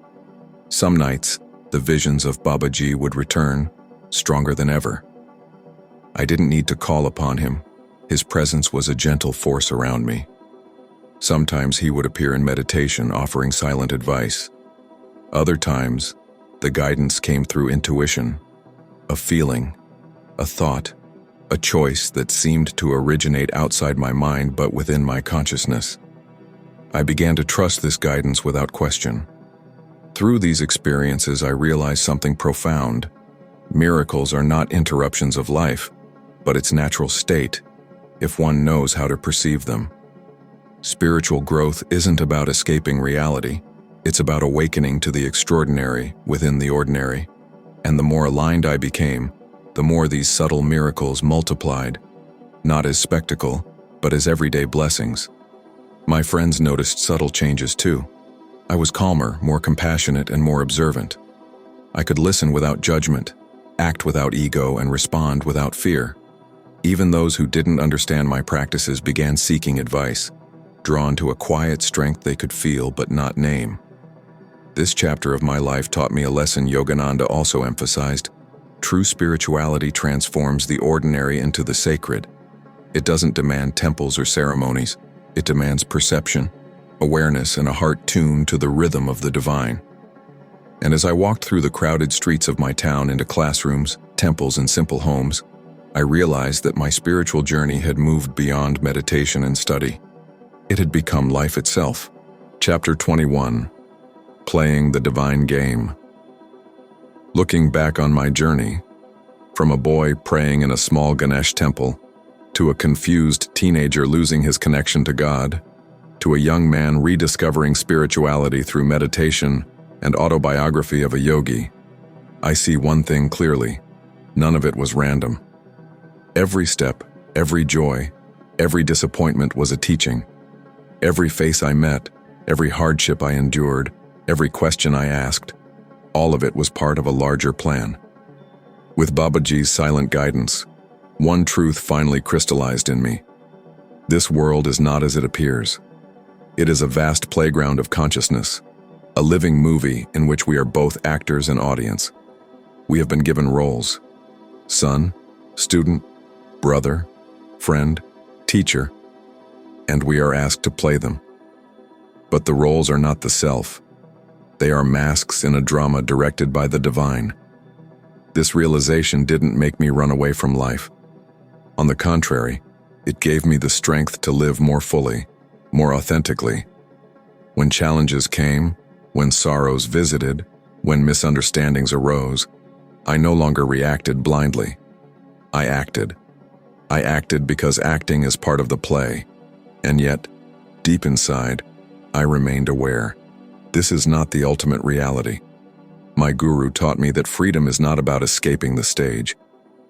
Some nights, the visions of Babaji would return, stronger than ever. I didn't need to call upon him. His presence was a gentle force around me. Sometimes he would appear in meditation, offering silent advice. Other times, the guidance came through intuition, a feeling, a thought, a choice that seemed to originate outside my mind but within my consciousness. I began to trust this guidance without question. Through these experiences, I realized something profound. Miracles are not interruptions of life, but its natural state, if one knows how to perceive them. Spiritual growth isn't about escaping reality. It's about awakening to the extraordinary within the ordinary. And the more aligned I became, the more these subtle miracles multiplied, not as spectacle, but as everyday blessings. My friends noticed subtle changes too. I was calmer, more compassionate, and more observant. I could listen without judgment, act without ego, and respond without fear. Even those who didn't understand my practices began seeking advice, drawn to a quiet strength they could feel but not name. This chapter of my life taught me a lesson Yogananda also emphasized. True spirituality transforms the ordinary into the sacred. It doesn't demand temples or ceremonies. It demands perception, awareness, and a heart tuned to the rhythm of the divine. And as I walked through the crowded streets of my town into classrooms, temples, and simple homes, I realized that my spiritual journey had moved beyond meditation and study. It had become life itself. Chapter 21. Playing the Divine Game. Looking back on my journey, from a boy praying in a small Ganesh temple, to a confused teenager losing his connection to God, to a young man rediscovering spirituality through meditation and autobiography of a yogi, I see one thing clearly: none of it was random. Every step, every joy, every disappointment was a teaching. Every face I met, every hardship I endured, every question I asked, all of it was part of a larger plan. With Babaji's silent guidance, one truth finally crystallized in me. This world is not as it appears. It is a vast playground of consciousness, a living movie in which we are both actors and audience. We have been given roles: son, student, brother, friend, teacher, and we are asked to play them. But the roles are not the self. They are masks in a drama directed by the divine. This realization didn't make me run away from life. On the contrary, it gave me the strength to live more fully, more authentically. When challenges came, when sorrows visited, when misunderstandings arose, I no longer reacted blindly. I acted. I acted because acting is part of the play. And yet, deep inside, I remained aware. This is not the ultimate reality. My guru taught me that freedom is not about escaping the stage.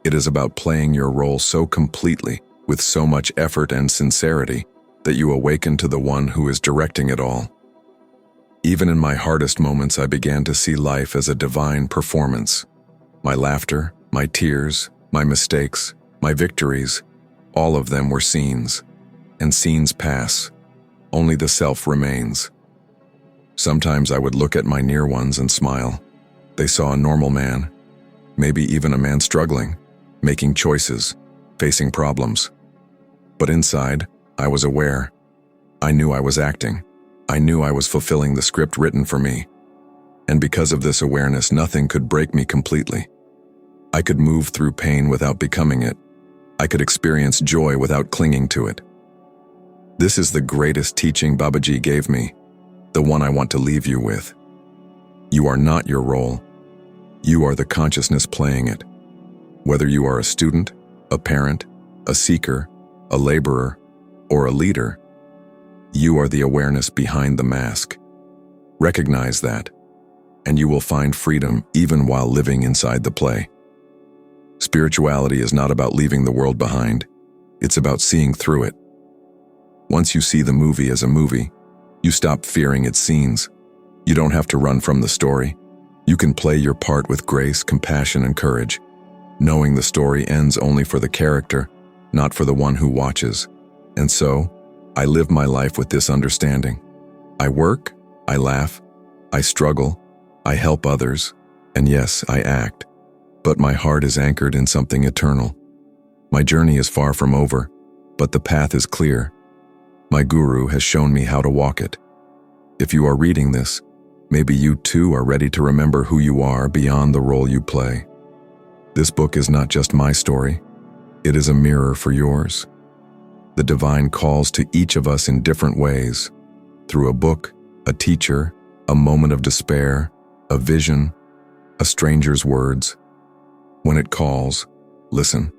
It is about playing your role so completely, with so much effort and sincerity, that you awaken to the one who is directing it all. Even in my hardest moments, I began to see life as a divine performance. My laughter, my tears, my mistakes, my victories, all of them were scenes. And scenes pass. Only the self remains. Sometimes I would look at my near ones and smile. They saw a normal man, maybe even a man struggling, making choices, facing problems. But inside, I was aware. I knew I was acting. I knew I was fulfilling the script written for me. And because of this awareness, nothing could break me completely. I could move through pain without becoming it. I could experience joy without clinging to it. This is the greatest teaching Babaji gave me, the one I want to leave you with. You are not your role. You are the consciousness playing it. Whether you are a student, a parent, a seeker, a laborer, or a leader, you are the awareness behind the mask. Recognize that, and you will find freedom even while living inside the play. Spirituality is not about leaving the world behind. It's about seeing through it. Once you see the movie as a movie, you stop fearing its scenes. You don't have to run from the story. You can play your part with grace, compassion, and courage, knowing the story ends only for the character, not for the one who watches. And so, I live my life with this understanding. I work, I laugh, I struggle, I help others, and yes, I act. But my heart is anchored in something eternal. My journey is far from over, but the path is clear. My guru has shown me how to walk it. If you are reading this, maybe you too are ready to remember who you are beyond the role you play. This book is not just my story. It is a mirror for yours. The divine calls to each of us in different ways. through a book, a teacher, a moment of despair, a vision, a stranger's words. When it calls, listen.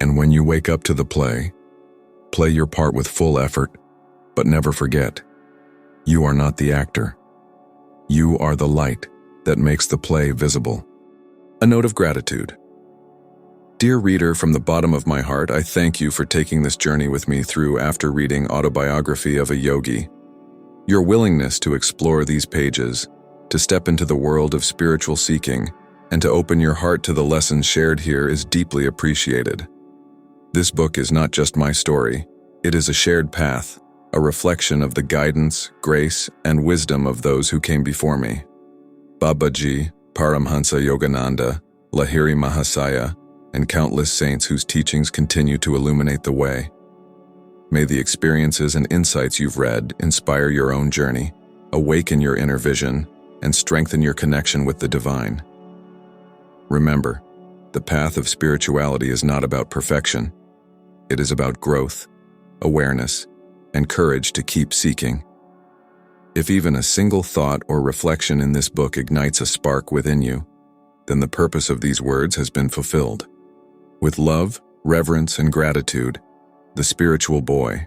And when you wake up to the play your part with full effort, but never forget, you are not the actor. You are the light that makes the play visible. A note of gratitude. Dear reader, from the bottom of my heart, I thank you for taking this journey with me through After Reading Autobiography of a Yogi. Your willingness to explore these pages, to step into the world of spiritual seeking, and to open your heart to the lessons shared here is deeply appreciated. This book is not just my story, it is a shared path, a reflection of the guidance, grace, and wisdom of those who came before me. Babaji, Paramhansa Yogananda, Lahiri Mahasaya, and countless saints whose teachings continue to illuminate the way. May the experiences and insights you've read inspire your own journey, awaken your inner vision, and strengthen your connection with the divine. Remember, the path of spirituality is not about perfection. It is about growth, awareness, and courage to keep seeking. If even a single thought or reflection in this book ignites a spark within you, then the purpose of these words has been fulfilled. With love, reverence, and gratitude, the spiritual boy.